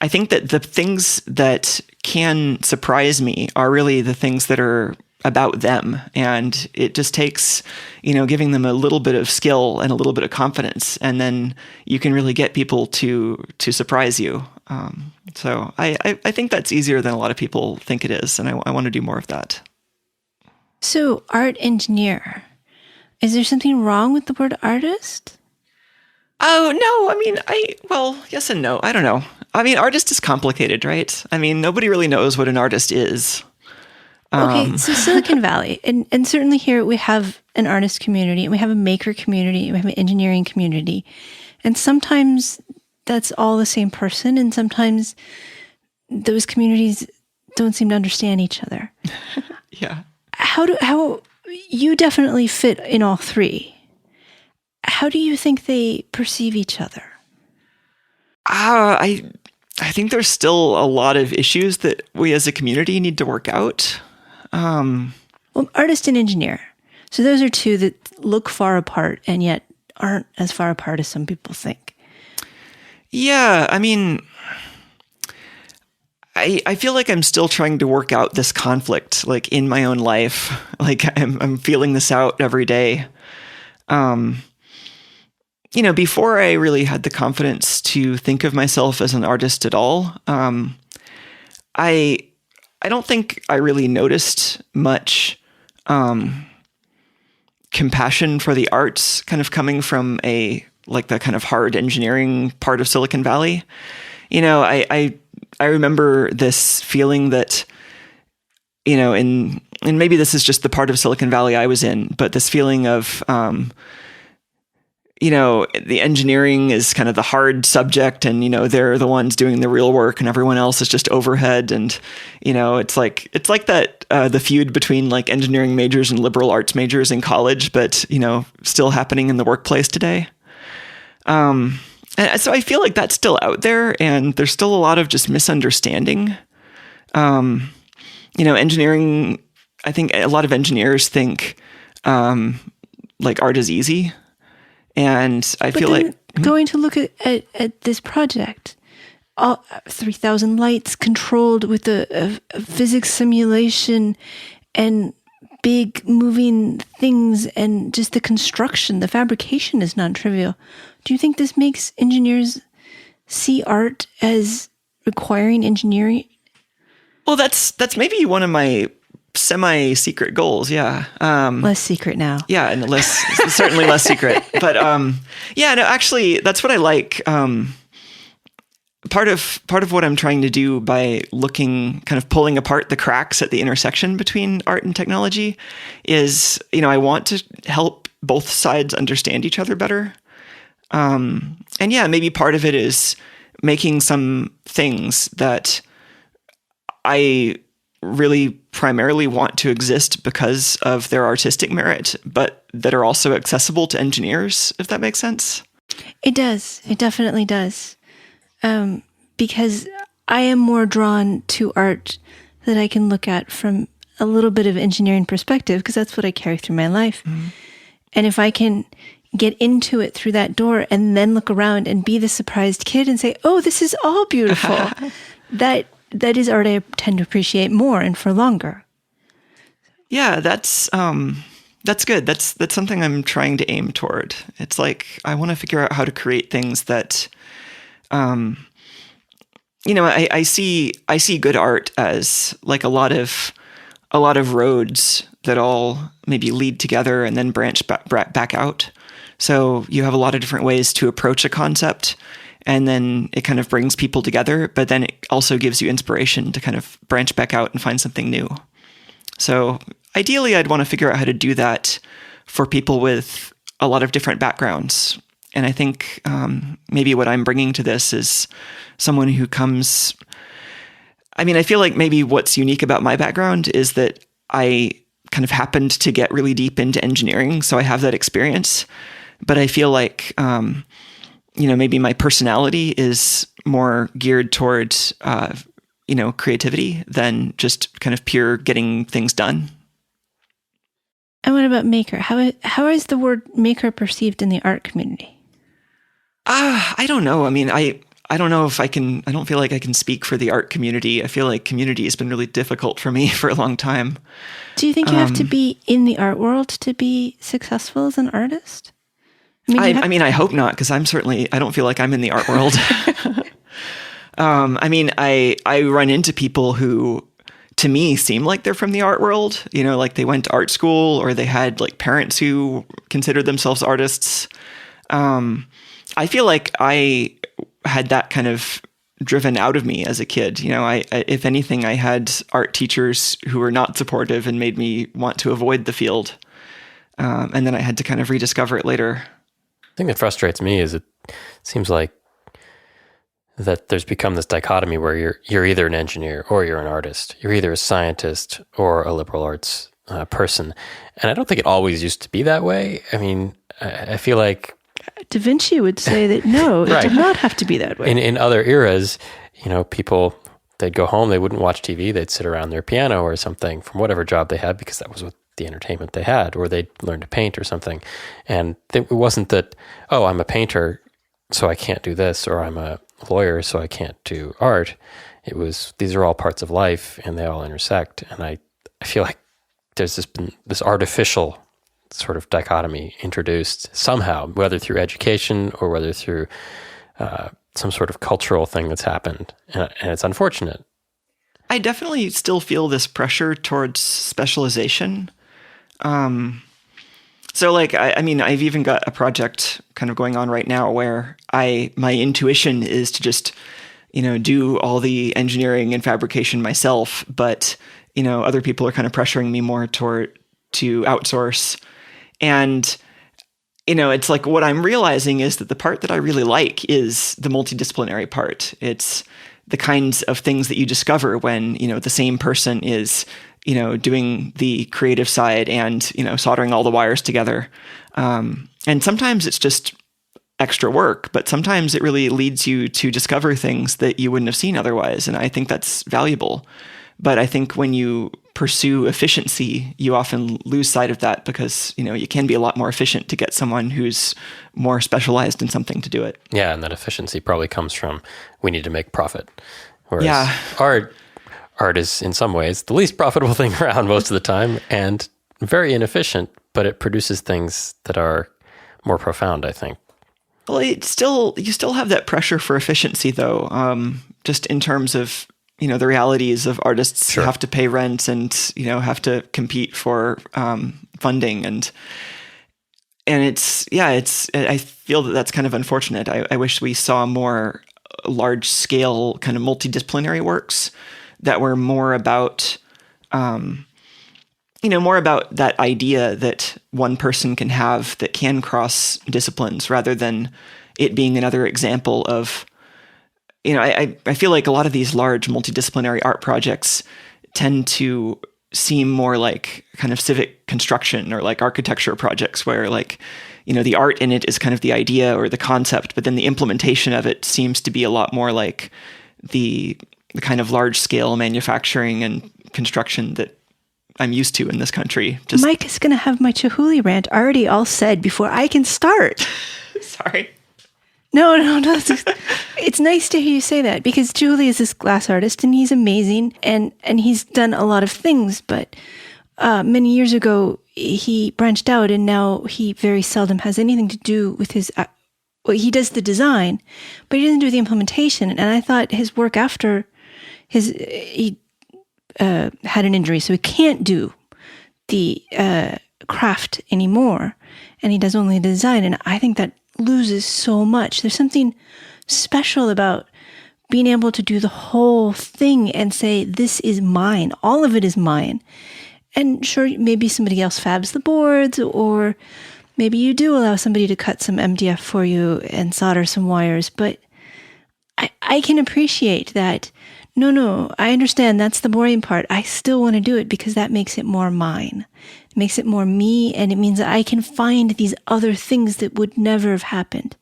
that the things that can surprise me are really the things that are about them, and it just takes giving them a little bit of skill and a little bit of confidence, and then you can really get people to surprise you. So I think that's easier than a lot of people think it is, and I want to do more of that. So art engineer, is there something wrong with the word artist? Oh no, I mean yes and no. I don't know. I mean, artist is complicated, right? I mean, nobody really knows what an artist is. Okay, so Silicon Valley, and certainly here we have an artist community, and we have a maker community, we have an engineering community, and sometimes that's all the same person, and sometimes those communities don't seem to understand each other. Yeah. How you definitely fit in all three. How do you think they perceive each other? I think there's still a lot of issues that we as a community need to work out. Well, artist and engineer. So those are two that look far apart and yet aren't as far apart as some people think. Yeah, I mean, I feel like I'm still trying to work out this conflict, like in my own life. Like I'm feeling this out every day. Before I really had the confidence to think of myself as an artist at all, I don't think I really noticed much compassion for the arts kind of coming from the kind of hard engineering part of Silicon Valley. I remember this feeling that, and maybe this is just the part of Silicon Valley I was in, but this feeling of, the engineering is kind of the hard subject, and, they're the ones doing the real work, and everyone else is just overhead. And, it's like that, the feud between like engineering majors and liberal arts majors in college, but, still happening in the workplace today. And so I feel like that's still out there, and there's still a lot of just misunderstanding. Engineering, I think a lot of engineers think, like art is easy. And I feel like going to look at this project, all 3,000 lights controlled with a physics simulation and big moving things, and just the construction, the fabrication is non-trivial. Do you think this makes engineers see art as requiring engineering? Well, that's maybe one of my semi-secret goals. Yeah. Less secret now. Yeah. And certainly less secret, but, actually that's what I like. Part of what I'm trying to do by kind of pulling apart the cracks at the intersection between art and technology is, I want to help both sides understand each other better. Maybe part of it is making some things that I really primarily want to exist because of their artistic merit, but that are also accessible to engineers, if that makes sense. It does. It definitely does. Because I am more drawn to art that I can look at from a little bit of engineering perspective, because that's what I carry through my life. Mm-hmm. And if I can get into it through that door and then look around and be the surprised kid and say, oh, this is all beautiful, that is art I tend to appreciate more and for longer. Yeah, that's good. That's something I'm trying to aim toward. It's like I want to figure out how to create things that, I see good art as like a lot of roads that all maybe lead together and then branch back out. So you have a lot of different ways to approach a concept, and then it kind of brings people together, but then it also gives you inspiration to kind of branch back out and find something new. So ideally, I'd want to figure out how to do that for people with a lot of different backgrounds. And I think maybe what I'm bringing to this is someone who comes... I feel like maybe what's unique about my background is that I kind of happened to get really deep into engineering, so I have that experience. But I feel like... maybe my personality is more geared towards, creativity than just kind of pure getting things done. And what about maker? How is the word maker perceived in the art community? I don't know. I don't know if I don't feel like I can speak for the art community. I feel like community has been really difficult for me for a long time. Do you think you have to be in the art world to be successful as an artist? I hope not, because I don't feel like I'm in the art world. I run into people who, to me, seem like they're from the art world, like they went to art school, or they had like parents who considered themselves artists. I feel like I had that kind of driven out of me as a kid. If anything, I had art teachers who were not supportive and made me want to avoid the field. And then I had to kind of rediscover it later. The thing that frustrates me is it seems like that there's become this dichotomy where you're either an engineer or you're an artist. You're either a scientist or a liberal arts person. And I don't think it always used to be that way. I feel like... Da Vinci would say that no, it did not have to be that way. In other eras, people, they'd go home, they wouldn't watch TV, they'd sit around their piano or something from whatever job they had, because that was what the entertainment they had, or they'd learn to paint or something. And it wasn't that, oh, I'm a painter, so I can't do this, or I'm a lawyer, so I can't do art. It was, these are all parts of life, and they all intersect. And I feel like there's been this artificial sort of dichotomy introduced somehow, whether through education or whether through some sort of cultural thing that's happened. And it's unfortunate. I definitely still feel this pressure towards specialization. So like, I've even got a project kind of going on right now where my intuition is to just, do all the engineering and fabrication myself, but, other people are kind of pressuring me more to outsource. And, it's like what I'm realizing is that the part that I really like is the multidisciplinary part. It's the kinds of things that you discover when, the same person is, doing the creative side and, soldering all the wires together. And sometimes it's just extra work, but sometimes it really leads you to discover things that you wouldn't have seen otherwise. And I think that's valuable. But I think when you pursue efficiency, you often lose sight of that because, you can be a lot more efficient to get someone who's more specialized in something to do it. Yeah, and that efficiency probably comes from we need to make profit. Whereas art is in some ways the least profitable thing around most of the time and very inefficient, but it produces things that are more profound, I think. Well, you still have that pressure for efficiency, though, just in terms of, the realities of artists who have to pay rent and, have to compete for funding. And I feel that that's kind of unfortunate. I wish we saw more large scale kind of multidisciplinary works that were more about, more about that idea that one person can have that can cross disciplines rather than it being another example of, I feel like a lot of these large multidisciplinary art projects tend to seem more like kind of civic construction or like architecture projects where like, the art in it is kind of the idea or the concept, but then the implementation of it seems to be a lot more like the kind of large scale manufacturing and construction that I'm used to in this country. Mike is going to have my Chihuly rant already all said before I can start. Sorry. No. It's nice to hear you say that because Chihuly is this glass artist and he's amazing and he's done a lot of things. But many years ago, he branched out and now he very seldom has anything to do with his... he does the design, but he doesn't do the implementation. And I thought his work after he had an injury, so he can't do the craft anymore. And he does only the design. And I think that loses so much. There's something special about being able to do the whole thing and say, this is mine. All of it is mine. And sure, maybe somebody else fabs the boards, or maybe you do allow somebody to cut some MDF for you and solder some wires. But I can appreciate that. No, I understand that's the boring part. I still want to do it because that makes it more mine. It makes it more me, and it means that I can find these other things that would never have happened.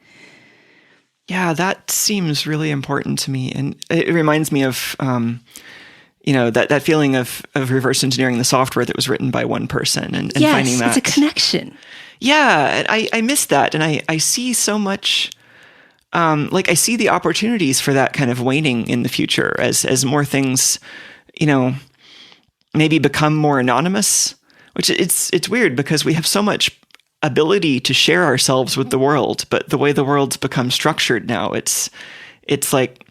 Yeah, that seems really important to me. And it reminds me of, that feeling of reverse engineering the software that was written by one person and yes, finding that. It's a connection. Yeah, I miss that. And I see so much, I see the opportunities for that kind of waning in the future as more things, maybe become more anonymous, which it's weird because we have so much ability to share ourselves with the world, but the way the world's become structured now, it's like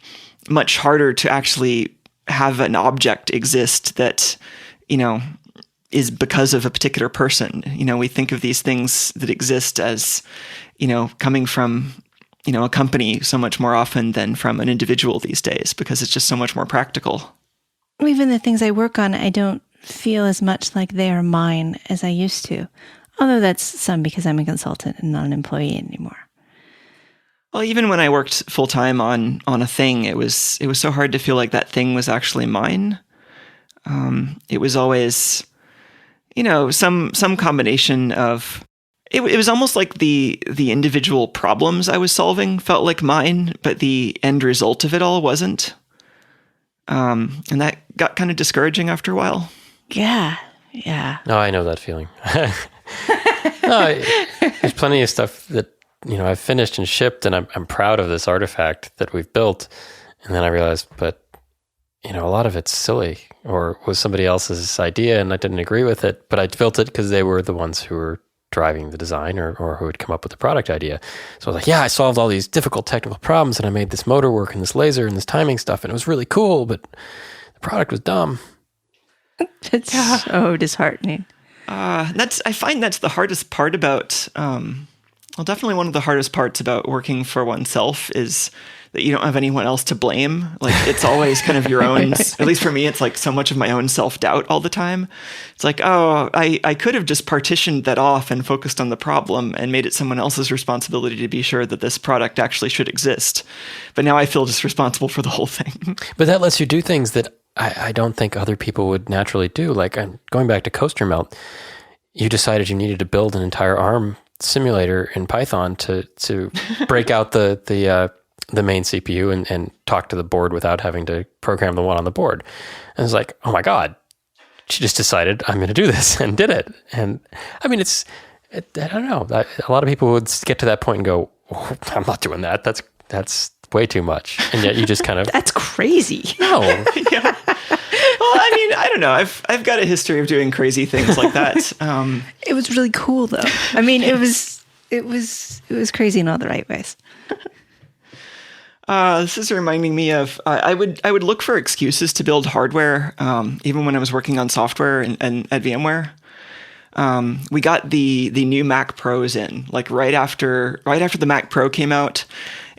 much harder to actually have an object exist that, is because of a particular person. We think of these things that exist as, coming from, a company so much more often than from an individual these days, because it's just so much more practical. Even the things I work on, I don't feel as much like they are mine as I used to. Although that's some because I'm a consultant and not an employee anymore. Well, even when I worked full time on a thing, it was so hard to feel like that thing was actually mine. It was always, some combination of. It was almost like the individual problems I was solving felt like mine, but the end result of it all wasn't. And that got kind of discouraging after a while. Yeah. No, I know that feeling. There's plenty of stuff that, I've finished and shipped, and I'm proud of this artifact that we've built. And then I realized, but, a lot of it's silly or was somebody else's idea and I didn't agree with it, but I built it because they were the ones who were driving the design or who had come up with the product idea. So I was like, yeah, I solved all these difficult technical problems and I made this motor work and this laser and this timing stuff, and it was really cool, but the product was dumb. It's so disheartening. I find that's the hardest part about Well, definitely one of the hardest parts about working for oneself is that you don't have anyone else to blame. Like, it's always kind of your own, at least for me, it's like so much of my own self-doubt all the time. It's like, oh, I could have just partitioned that off and focused on the problem and made it someone else's responsibility to be sure that this product actually should exist. But now I feel just responsible for the whole thing. But that lets you do things that I don't think other people would naturally do. Like, going back to Coaster Melt, you decided you needed to build an entire ARM simulator in Python to break out the main CPU and talk to the board without having to program the one on the board. And it's like, oh my God, she just decided I'm going to do this and did it. And I mean, I don't know. A lot of people would get to that point and go, oh, I'm not doing that. That's way too much. And yet you just kind of... That's crazy. No. Yeah. Well, I mean, I don't know. I've got a history of doing crazy things like that. It was really cool, though. I mean, it was crazy in all the right ways. This is reminding me of I would look for excuses to build hardware, even when I was working on software and at VMware. We got the new Mac Pros in like right after the Mac Pro came out.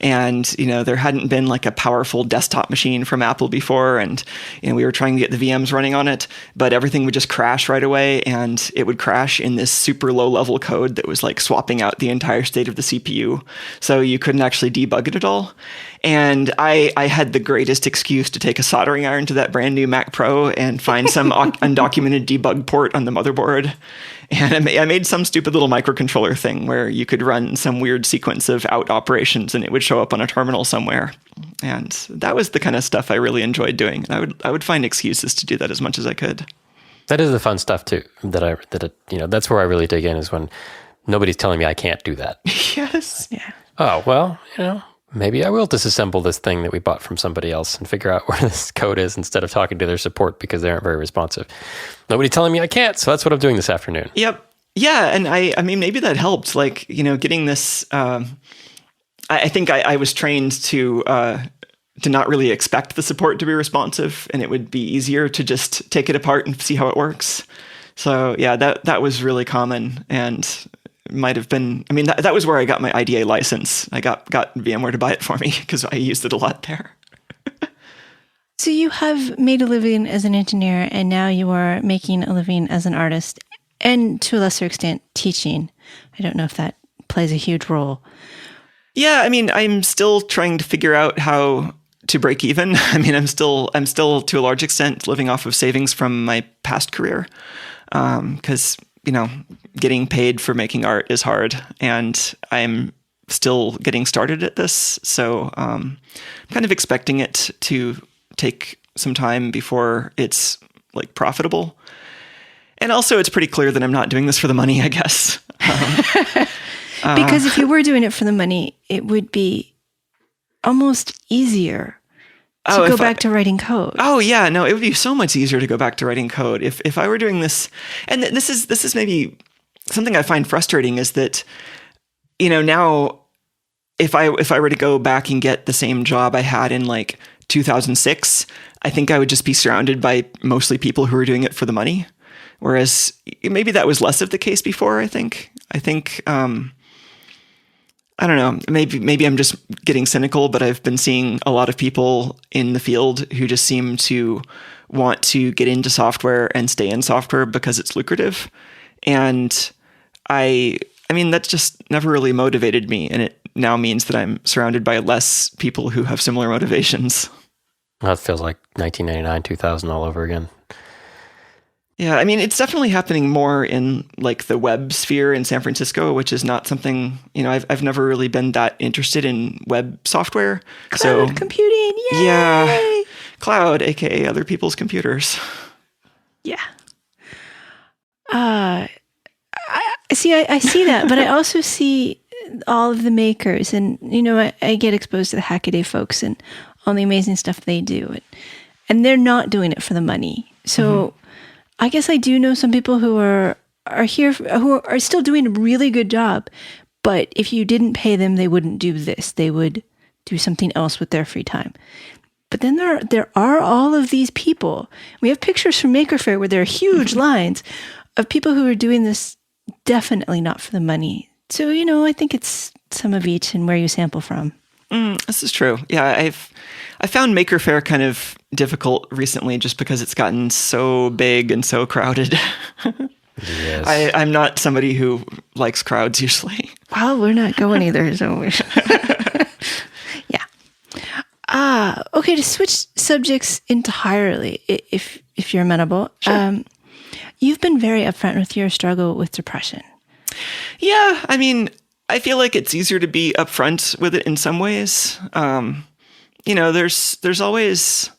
And, there hadn't been like a powerful desktop machine from Apple before. And, we were trying to get the VMs running on it, but everything would just crash right away. And it would crash in this super low level code that was like swapping out the entire state of the CPU. So you couldn't actually debug it at all. And I had the greatest excuse to take a soldering iron to that brand new Mac Pro and find some undocumented debug port on the motherboard. And I made some stupid little microcontroller thing where you could run some weird sequence of out operations and it would show up on a terminal somewhere. And that was the kind of stuff I really enjoyed doing. And I would find excuses to do that as much as I could. That is the fun stuff too. That's where I really dig in, is when nobody's telling me I can't do that. Yes. Yeah. Oh, well, maybe I will disassemble this thing that we bought from somebody else and figure out where this code is instead of talking to their support because they aren't very responsive. Nobody telling me I can't, so that's what I'm doing this afternoon. Yep. Yeah, and I mean, maybe that helped. Like, getting this. I think I was trained to not really expect the support to be responsive, and it would be easier to just take it apart and see how it works. So yeah, that was really common, and might have been. I mean, that was where I got my IDA license. I got VMware to buy it for me because I used it a lot there. So you have made a living as an engineer, and now you are making a living as an artist, and to a lesser extent, teaching. I don't know if that plays a huge role. Yeah, I mean, I'm still trying to figure out how to break even. I mean, I'm still to a large extent living off of savings from my past career, because getting paid for making art is hard, and I'm still getting started at this. So I'm kind of expecting it to take some time before it's like profitable. And also it's pretty clear that I'm not doing this for the money, I guess. Because if you were doing it for the money, it would be almost easier to go back to writing code. Oh yeah, no, it would be so much easier to go back to writing code if I were doing this. And this is maybe something I find frustrating, is that, now if I were to go back and get the same job I had in like 2006, I think I would just be surrounded by mostly people who were doing it for the money. Whereas maybe that was less of the case before, I think, I don't know, maybe I'm just getting cynical, but I've been seeing a lot of people in the field who just seem to want to get into software and stay in software because it's lucrative. And I mean, that's just never really motivated me. And it now means that I'm surrounded by less people who have similar motivations. Well, it feels like 1999, 2000 all over again. Yeah, I mean, it's definitely happening more in like the web sphere in San Francisco, which is not something, I've never really been that interested in web software. Cloud computing, yay! Yeah, cloud, aka other people's computers. Yeah. I see that, but I also see all of the makers, and I get exposed to the Hackaday folks and all the amazing stuff they do, and they're not doing it for the money. So I guess I do know some people who are here, who are still doing a really good job, but if you didn't pay them, they wouldn't do this. They would do something else with their free time. But then there are all of these people. We have pictures from Maker Faire where there are huge lines of people who are doing this definitely not for the money. So, I think it's some of each and where you sample from. This is true. Yeah, I found Maker Faire kind of difficult recently just because it's gotten so big and so crowded. Yes. I'm not somebody who likes crowds usually. Well, we're not going either, so yeah. Okay, to switch subjects entirely, if you're amenable. Sure. You've been very upfront with your struggle with depression. Yeah, I mean, I feel like it's easier to be upfront with it in some ways. There's always,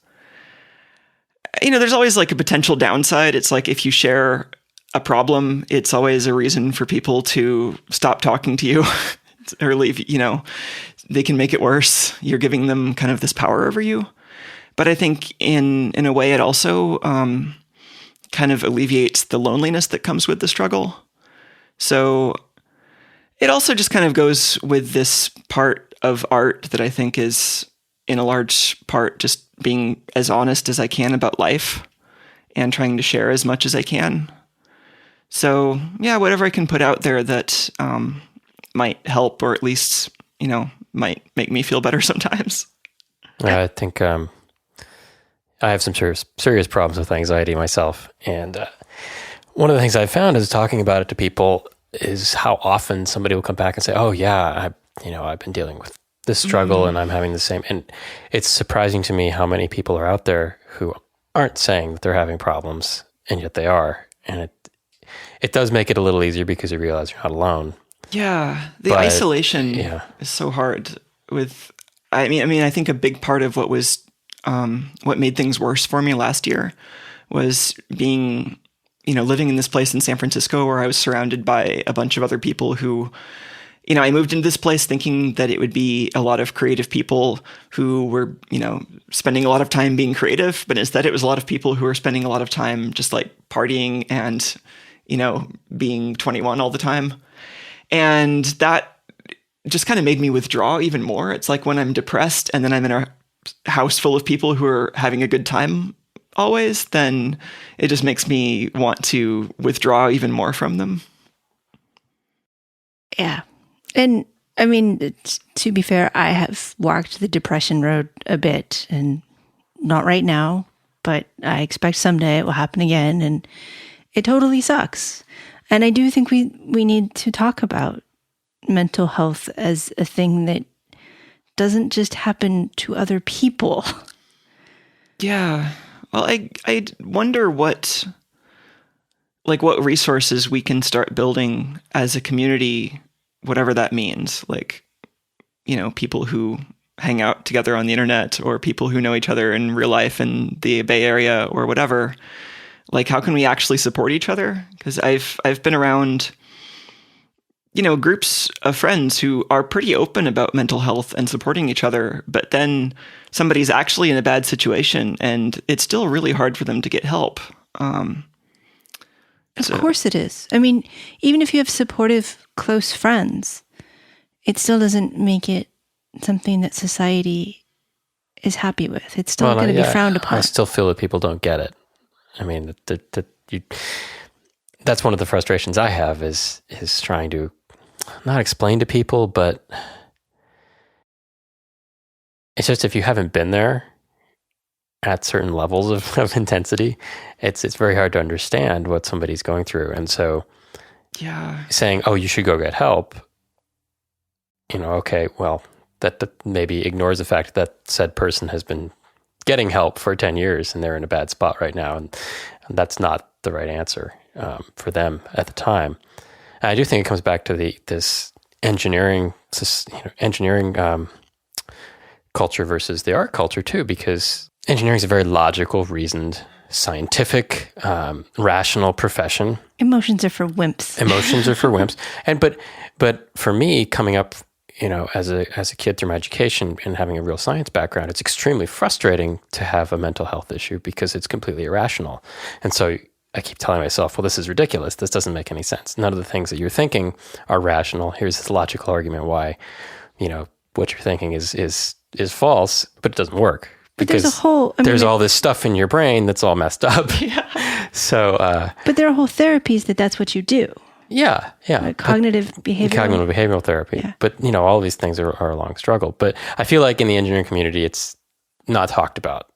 there's always like a potential downside. It's like if you share a problem, it's always a reason for people to stop talking to you or leave. They can make it worse. You're giving them kind of this power over you. But I think in a way, it also kind of alleviates the loneliness that comes with the struggle. So it also just kind of goes with this part of art that I think is, in a large part, just being as honest as I can about life and trying to share as much as I can. So, yeah, whatever I can put out there that might help, or at least, might make me feel better sometimes. I think I have some serious problems with anxiety myself. And one of the things I've found is talking about it to people is how often somebody will come back and say, oh yeah, I've been dealing with this struggle and I'm having the same. And it's surprising to me how many people are out there who aren't saying that they're having problems, and yet they are. And it does make it a little easier because you realize you're not alone. Yeah. The isolation is so hard with, I think a big part of what was, what made things worse for me last year was being, living in this place in San Francisco where I was surrounded by a bunch of other people who, I moved into this place thinking that it would be a lot of creative people who were, spending a lot of time being creative, but instead it was a lot of people who were spending a lot of time just like partying and, being 21 all the time. And that just kind of made me withdraw even more. It's like when I'm depressed and then I'm in a house full of people who are having a good time always, then it just makes me want to withdraw even more from them. Yeah. And I mean, to be fair, I have walked the depression road a bit, and not right now, but I expect someday it will happen again, and it totally sucks. And I do think we need to talk about mental health as a thing that doesn't just happen to other people. Yeah. Well, I wonder what resources we can start building as a community, whatever that means. Like, people who hang out together on the internet, or people who know each other in real life in the Bay Area or whatever. Like, how can we actually support each other? Because I've been around, groups of friends who are pretty open about mental health and supporting each other, but then somebody's actually in a bad situation and it's still really hard for them to get help. Of course it is. I mean, even if you have supportive, close friends, it still doesn't make it something that society is happy with. It's still going to be frowned upon. I still feel that people don't get it. I mean, that's one of the frustrations I have is trying to not explain to people, but it's just, if you haven't been there at certain levels of intensity, it's very hard to understand what somebody's going through. And so saying, oh, you should go get help, okay, well, that maybe ignores the fact that said person has been getting help for 10 years and they're in a bad spot right now. And that's not the right answer for them at the time. And I do think it comes back to this engineering culture versus the art culture too, because engineering is a very logical, reasoned, scientific, rational profession. Emotions are for wimps. And but for me, coming up, as a kid through my education and having a real science background, it's extremely frustrating to have a mental health issue because it's completely irrational. And so I keep telling myself, well, this is ridiculous. This doesn't make any sense. None of the things that you're thinking are rational. Here's this logical argument why, what you're thinking is false, but it doesn't work. Because there's all this stuff in your brain that's all messed up. Yeah. So, but there are whole therapies that's what you do. Yeah. Cognitive behavioral therapy. Yeah. But, all these things are a long struggle. But I feel like in the engineering community, it's not talked about.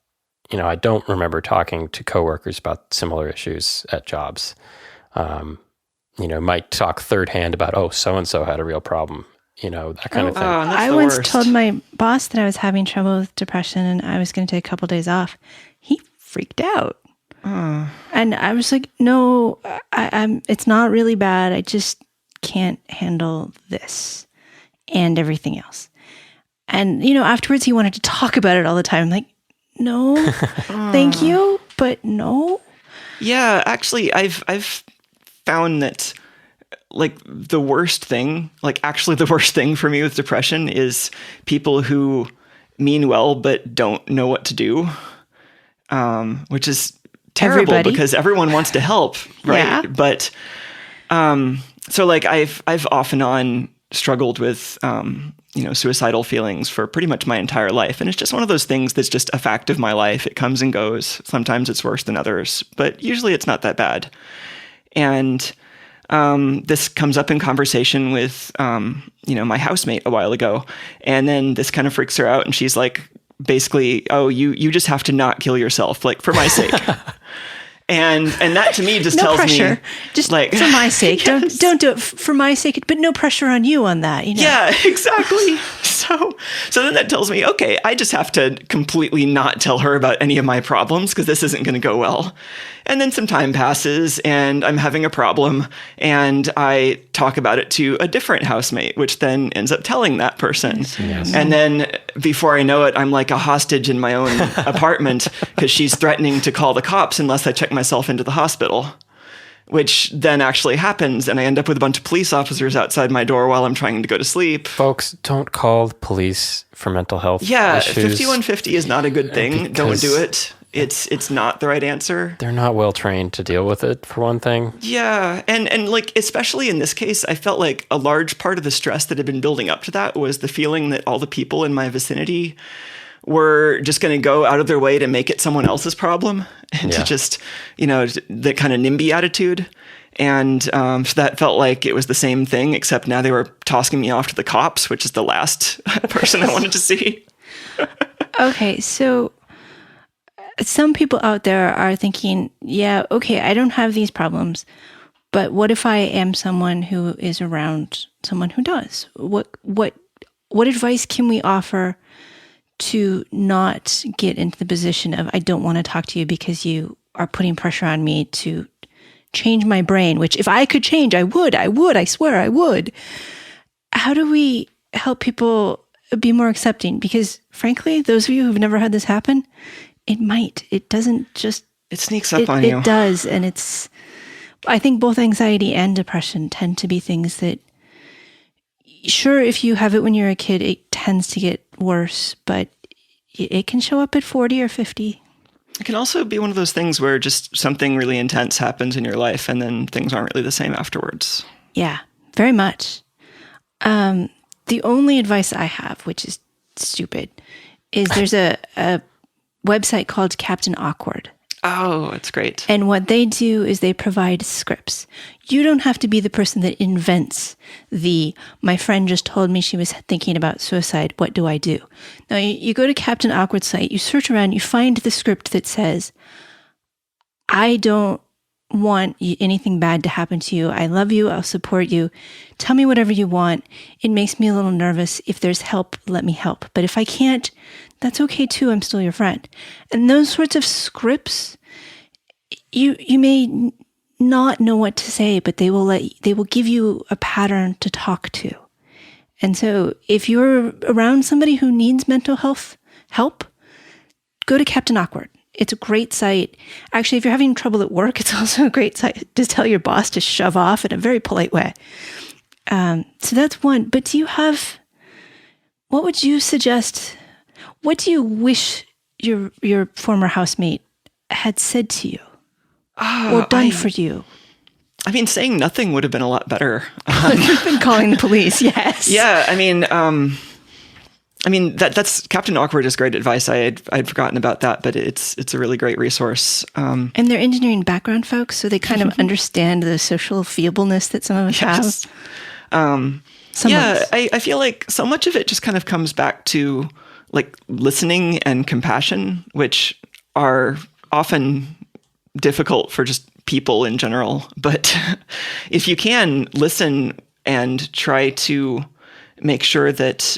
I don't remember talking to coworkers about similar issues at jobs. Might talk third hand about, so-and-so had a real problem, that kind of thing. I once told my boss that I was having trouble with depression and I was going to take a couple days off. He freaked out. And I was like, no, it's not really bad. I just can't handle this and everything else. And, afterwards he wanted to talk about it all the time. I'm like, no, thank you, but no. Yeah, actually, I've found that the worst thing for me with depression is people who mean well but don't know what to do, which is terrible because everyone wants to help, right? Yeah. But so I've off and on struggled with suicidal feelings for pretty much my entire life, and it's just one of those things that's just a fact of my life. It comes and goes. Sometimes it's worse than others, but usually it's not that bad. And this comes up in conversation with my housemate a while ago, and then this kind of freaks her out, and she's like, basically, oh, you just have to not kill yourself, for my sake. And that to me just no tells pressure. me, just for my sake. Yes. Don't do it for my sake, but no pressure on you on that. Yeah, exactly. So then that tells me, okay, I just have to completely not tell her about any of my problems because this isn't going to go well. And then some time passes and I'm having a problem and I talk about it to a different housemate, which then ends up telling that person. Yes. And then before I know it, I'm like a hostage in my own apartment because she's threatening to call the cops unless I check myself into the hospital, which then actually happens. And I end up with a bunch of police officers outside my door while I'm trying to go to sleep. Folks, don't call the police for mental health issues. 5150 is not a good thing. Don't do it. It's not the right answer. They're not well trained to deal with it, for one thing. Yeah, and especially in this case, I felt like a large part of the stress that had been building up to that was the feeling that all the people in my vicinity were just going to go out of their way to make it someone else's problem and to just, the kind of NIMBY attitude. And so that felt like it was the same thing, except now they were tossing me off to the cops, which is the last person I wanted to see. Okay, so some people out there are thinking, yeah, okay, I don't have these problems, but what if I am someone who is around someone who does? What advice can we offer to not get into the position of, I don't want to talk to you because you are putting pressure on me to change my brain, which if I could change, I would, I swear I would. How do we help people be more accepting? Because frankly, those of you who've never had this happen, it doesn't just... It sneaks up on you. It does. And I think both anxiety and depression tend to be things that, sure, if you have it when you're a kid, it tends to get worse, but it can show up at 40 or 50. It can also be one of those things where just something really intense happens in your life and then things aren't really the same afterwards. Yeah, very much. The only advice I have, which is stupid, is there's a website called Captain Awkward. Oh, it's great. And what they do is they provide scripts. You don't have to be the person that invents my friend just told me she was thinking about suicide. What do I do? Now, you go to Captain Awkward's site, you search around, you find the script that says, I don't want anything bad to happen to you. I love you. I'll support you. Tell me whatever you want. It makes me a little nervous. If there's help, let me help. But if I can't, that's okay too. I'm still your friend. And those sorts of scripts, you may not know what to say, but they will give you a pattern to talk to. And so if you're around somebody who needs mental health help, go to Captain Awkward. It's a great site. Actually, if you're having trouble at work, it's also a great site to tell your boss to shove off in a very polite way. So that's one. But what would you suggest? What do you wish your former housemate had said to you or done for you? I mean, saying nothing would have been a lot better. You've been calling the police, yes. Yeah, I mean, I mean, that's Captain Awkward is great advice. I'd forgotten about that, but it's a really great resource. And they're engineering background folks, so they kind of understand the social feebleness that some of us Yes. have. I feel like so much of it just kind of comes back to like listening and compassion, which are often difficult for just people in general. But if you can listen and try to make sure that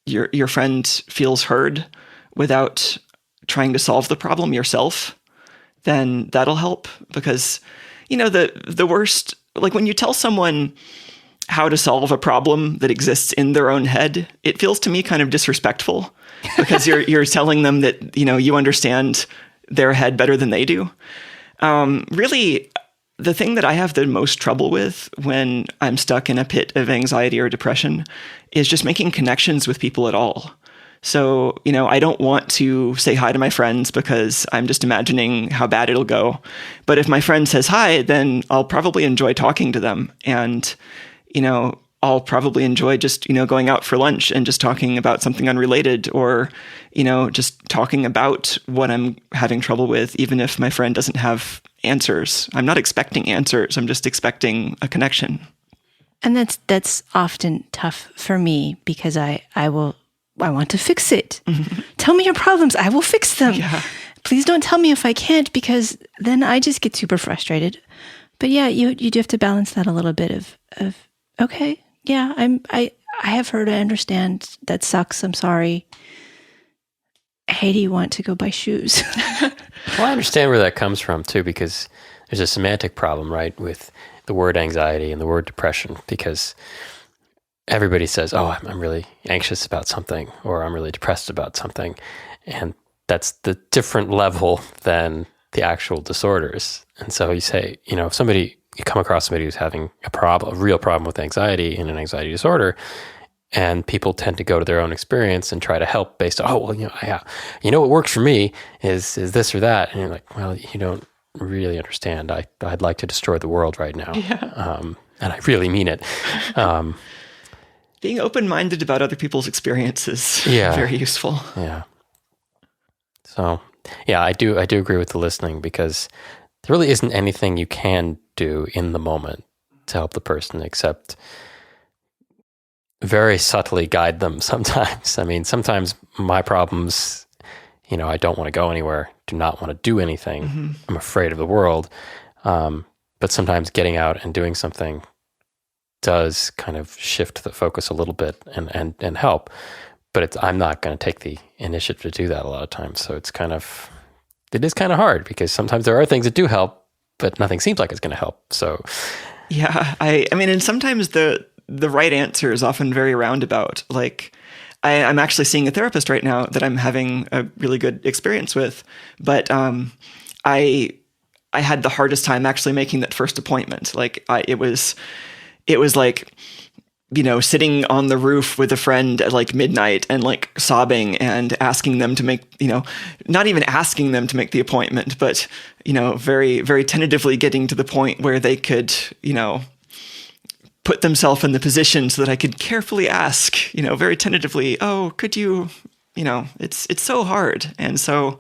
your friend feels heard without trying to solve the problem yourself, then that'll help. Because, the worst, like when you tell someone how to solve a problem that exists in their own head, it feels to me kind of disrespectful because you're telling them that, you understand their head better than they do. Really, the thing that I have the most trouble with when I'm stuck in a pit of anxiety or depression is just making connections with people at all. So, I don't want to say hi to my friends because I'm just imagining how bad it'll go. But if my friend says hi, then I'll probably enjoy talking to them. And, I'll probably enjoy just, going out for lunch and just talking about something unrelated or, just talking about what I'm having trouble with, even if my friend doesn't have answers. I'm not expecting answers. I'm just expecting a connection. And that's often tough for me because I want to fix it. Mm-hmm. Tell me your problems. I will fix them. Yeah. Please don't tell me if I can't, because then I just get super frustrated. But yeah, you do have to balance that a little bit of okay, yeah, I have heard, I understand, that sucks, I'm sorry. Hey, do you want to go buy shoes? Well, I understand where that comes from too, because there's a semantic problem, right, with the word anxiety and the word depression, because everybody says, oh, I'm really anxious about something, or I'm really depressed about something. And that's the different level than the actual disorders. And so you say, if you come across somebody who's having a real problem with anxiety and an anxiety disorder, and people tend to go to their own experience and try to help based on, what works for me is this or that. And you're like, well, you don't really understand. I'd like to destroy the world right now. Yeah. And I really mean it. Being open-minded about other people's experiences is very useful. Yeah. So, yeah, I do agree with the listening, because there really isn't anything you can do in the moment to help the person except very subtly guide them sometimes. I mean, sometimes my problems, I don't want to go anywhere, do not want to do anything. Mm-hmm. I'm afraid of the world. But sometimes getting out and doing something does kind of shift the focus a little bit and help. But I'm not going to take the initiative to do that a lot of times. So it is kind of hard, because sometimes there are things that do help, but nothing seems like it's going to help. So yeah, I mean, and sometimes the right answer is often very roundabout. Like I'm actually seeing a therapist right now that I'm having a really good experience with, but I had the hardest time actually making that first appointment. Like it was like, sitting on the roof with a friend at like midnight and like sobbing and asking them to make, not even asking them to make the appointment, but, very, very tentatively getting to the point where they could, put themselves in the position so that I could carefully ask, very tentatively, oh, could you, it's so hard. And so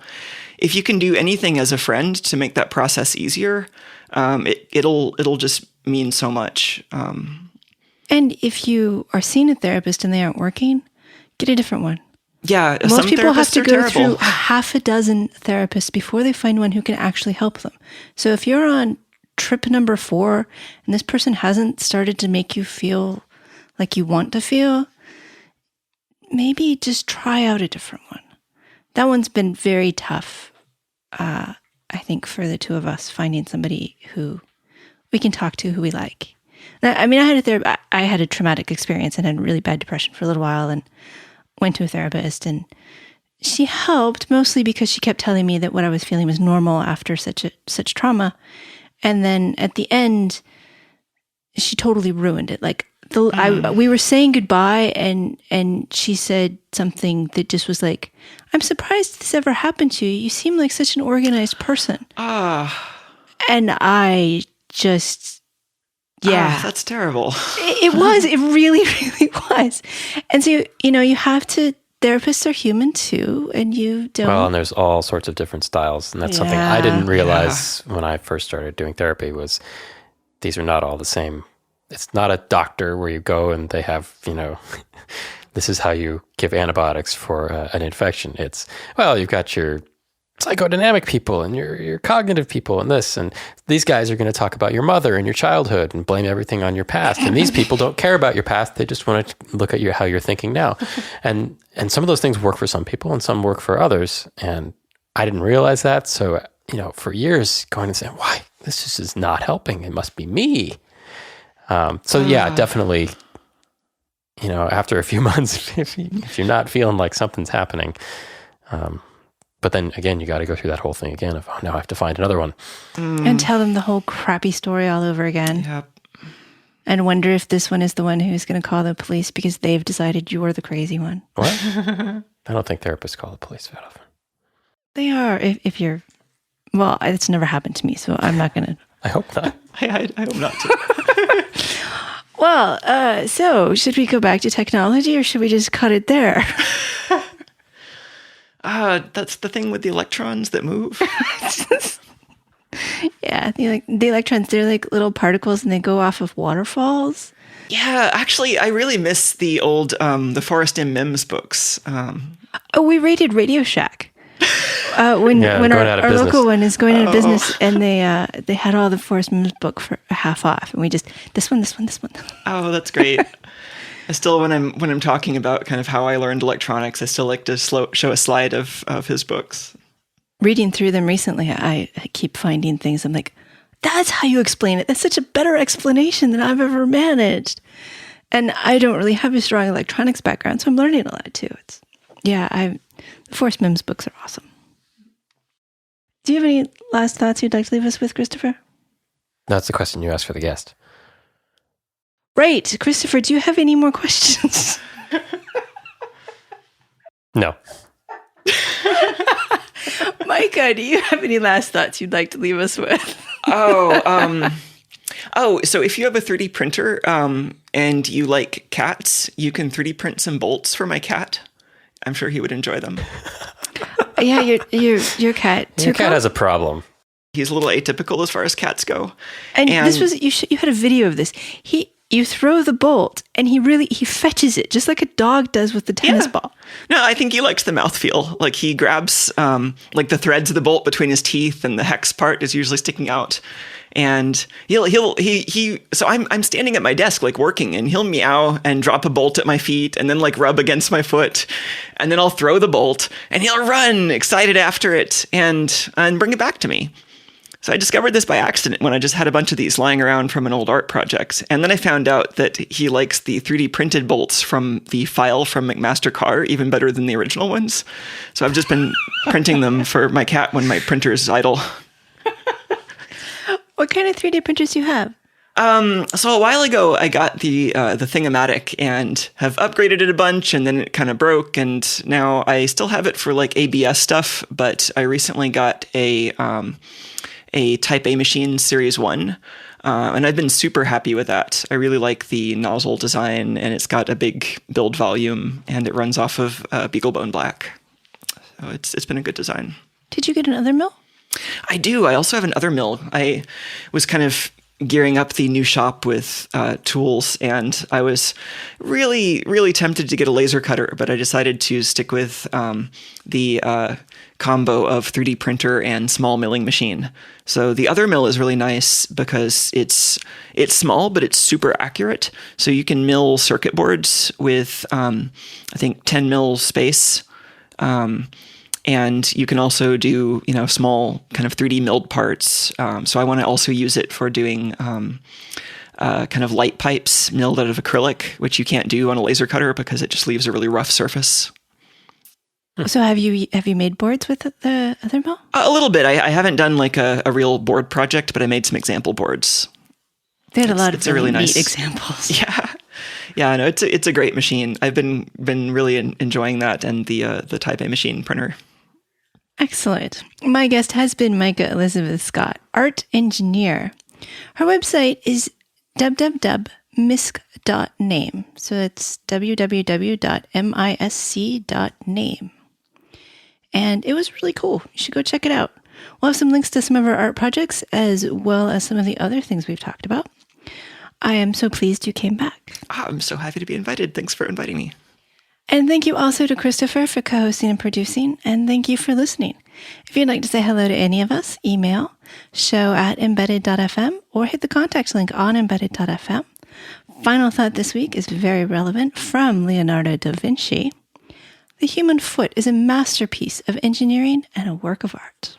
if you can do anything as a friend to make that process easier, it'll just mean so much. And if you are seeing a therapist and they aren't working, get a different one. Yeah, most people have to go terrible. through half a dozen therapists before they find one who can actually help them. So if you're on trip number 4 and this person hasn't started to make you feel like you want to feel, maybe just try out a different one. That one's been very tough, I think, for the two of us, finding somebody who we can talk to, who we like. I mean, I had a traumatic experience and had really bad depression for a little while, and went to a therapist, and she helped mostly because she kept telling me that what I was feeling was normal after such trauma. And then at the end, she totally ruined it. Like we were saying goodbye, and she said something that just was like, "I'm surprised this ever happened to you. You seem like such an organized person." And I just Yeah. That's terrible. It was. It really, really was. And so, you have to, therapists are human too, and you don't. Well, and there's all sorts of different styles. And that's something I didn't realize when I first started doing therapy was these are not all the same. It's not a doctor where you go and they have, this is how you give antibiotics for an infection. It's, well, you've got your psychodynamic people and your cognitive people and this, and these guys are going to talk about your mother and your childhood and blame everything on your past. And these people don't care about your past. They just want to look at how you're thinking now. And some of those things work for some people and some work for others. And I didn't realize that. So, for years going and saying, why, this just is not helping. It must be me. Definitely, after a few months, if you're not feeling like something's happening, but then again, you got to go through that whole thing again of, oh, now I have to find another one. And tell them the whole crappy story all over again. Yep. And wonder if this one is the one who's going to call the police because they've decided you're the crazy one. What? I don't think therapists call the police that often. They are. If you're, well, it's never happened to me, so I'm not going to. I hope not. I hope not to. Well, so should we go back to technology or should we just cut it there? That's the thing with the electrons that move. Yeah, the electrons, they're like little particles and they go off of waterfalls. Yeah, actually, I really miss the old the Forrest M. Mims books. We rated Radio Shack. When our local one is going out of business, and they had all the Forrest Mims book for half off, and we just this one. Oh, that's great. I still, when I'm talking about kind of how I learned electronics, I still like to show a slide of his books. Reading through them recently, I keep finding things. I'm like, that's how you explain it. That's such a better explanation than I've ever managed. And I don't really have a strong electronics background, so I'm learning a lot too. The Forrest Mims books are awesome. Do you have any last thoughts you'd like to leave us with, Christopher? That's the question you asked for the guest. Right. Christopher, do you have any more questions? No. Micah, do you have any last thoughts you'd like to leave us with? So if you have a 3D printer and you like cats, you can 3D print some bolts for my cat. I'm sure he would enjoy them. Yeah, your cat. Your cat has a problem. He's a little atypical as far as cats go. And this was you had a video of this. You throw the bolt and he fetches it just like a dog does with the tennis ball. No, I think he likes the mouthfeel. Like he grabs like the threads of the bolt between his teeth, and the hex part is usually sticking out. And so I'm standing at my desk like working, and he'll meow and drop a bolt at my feet and then like rub against my foot, and then I'll throw the bolt and he'll run excited after it and bring it back to me. So I discovered this by accident when I just had a bunch of these lying around from an old art project. And then I found out that he likes the 3D printed bolts from the file from McMaster-Carr even better than the original ones. So I've just been printing them for my cat when my printer is idle. What kind of 3D printers do you have? So a while ago, I got the Thing-O-Matic and have upgraded it a bunch, and then it kind of broke, and now I still have it for like ABS stuff, but I recently got a Type A machine Series 1, and I've been super happy with that. I really like the nozzle design, and it's got a big build volume, and it runs off of BeagleBone Black. So it's been a good design. Did you get another mill? I do. I also have another mill. I was kind of gearing up the new shop with tools, and I was really, really tempted to get a laser cutter, but I decided to stick with the combo of 3D printer and small milling machine. So the other mill is really nice because it's small, but it's super accurate. So you can mill circuit boards with, I think, 10 mil space. And you can also do, small kind of 3D milled parts. So I want to also use it for doing kind of light pipes milled out of acrylic, which you can't do on a laser cutter because it just leaves a really rough surface. So have you made boards with the other mill? A little bit. I haven't done like a real board project, but I made some example boards. They had a lot of really neat nice examples. Yeah. No, it's a great machine. I've been really enjoying that and the Type A machine printer. Excellent. My guest has been Micah Elizabeth Scott, art engineer. Her website is www.misc.name. So it's www.misc.name. And it was really cool. You should go check it out. We'll have some links to some of our art projects as well as some of the other things we've talked about. I am so pleased you came back. I'm so happy to be invited. Thanks for inviting me. And thank you also to Christopher for co-hosting and producing. And thank you for listening. If you'd like to say hello to any of us, email show@embedded.fm or hit the contact link on embedded.fm. Final thought this week is very relevant from Leonardo da Vinci. The human foot is a masterpiece of engineering and a work of art.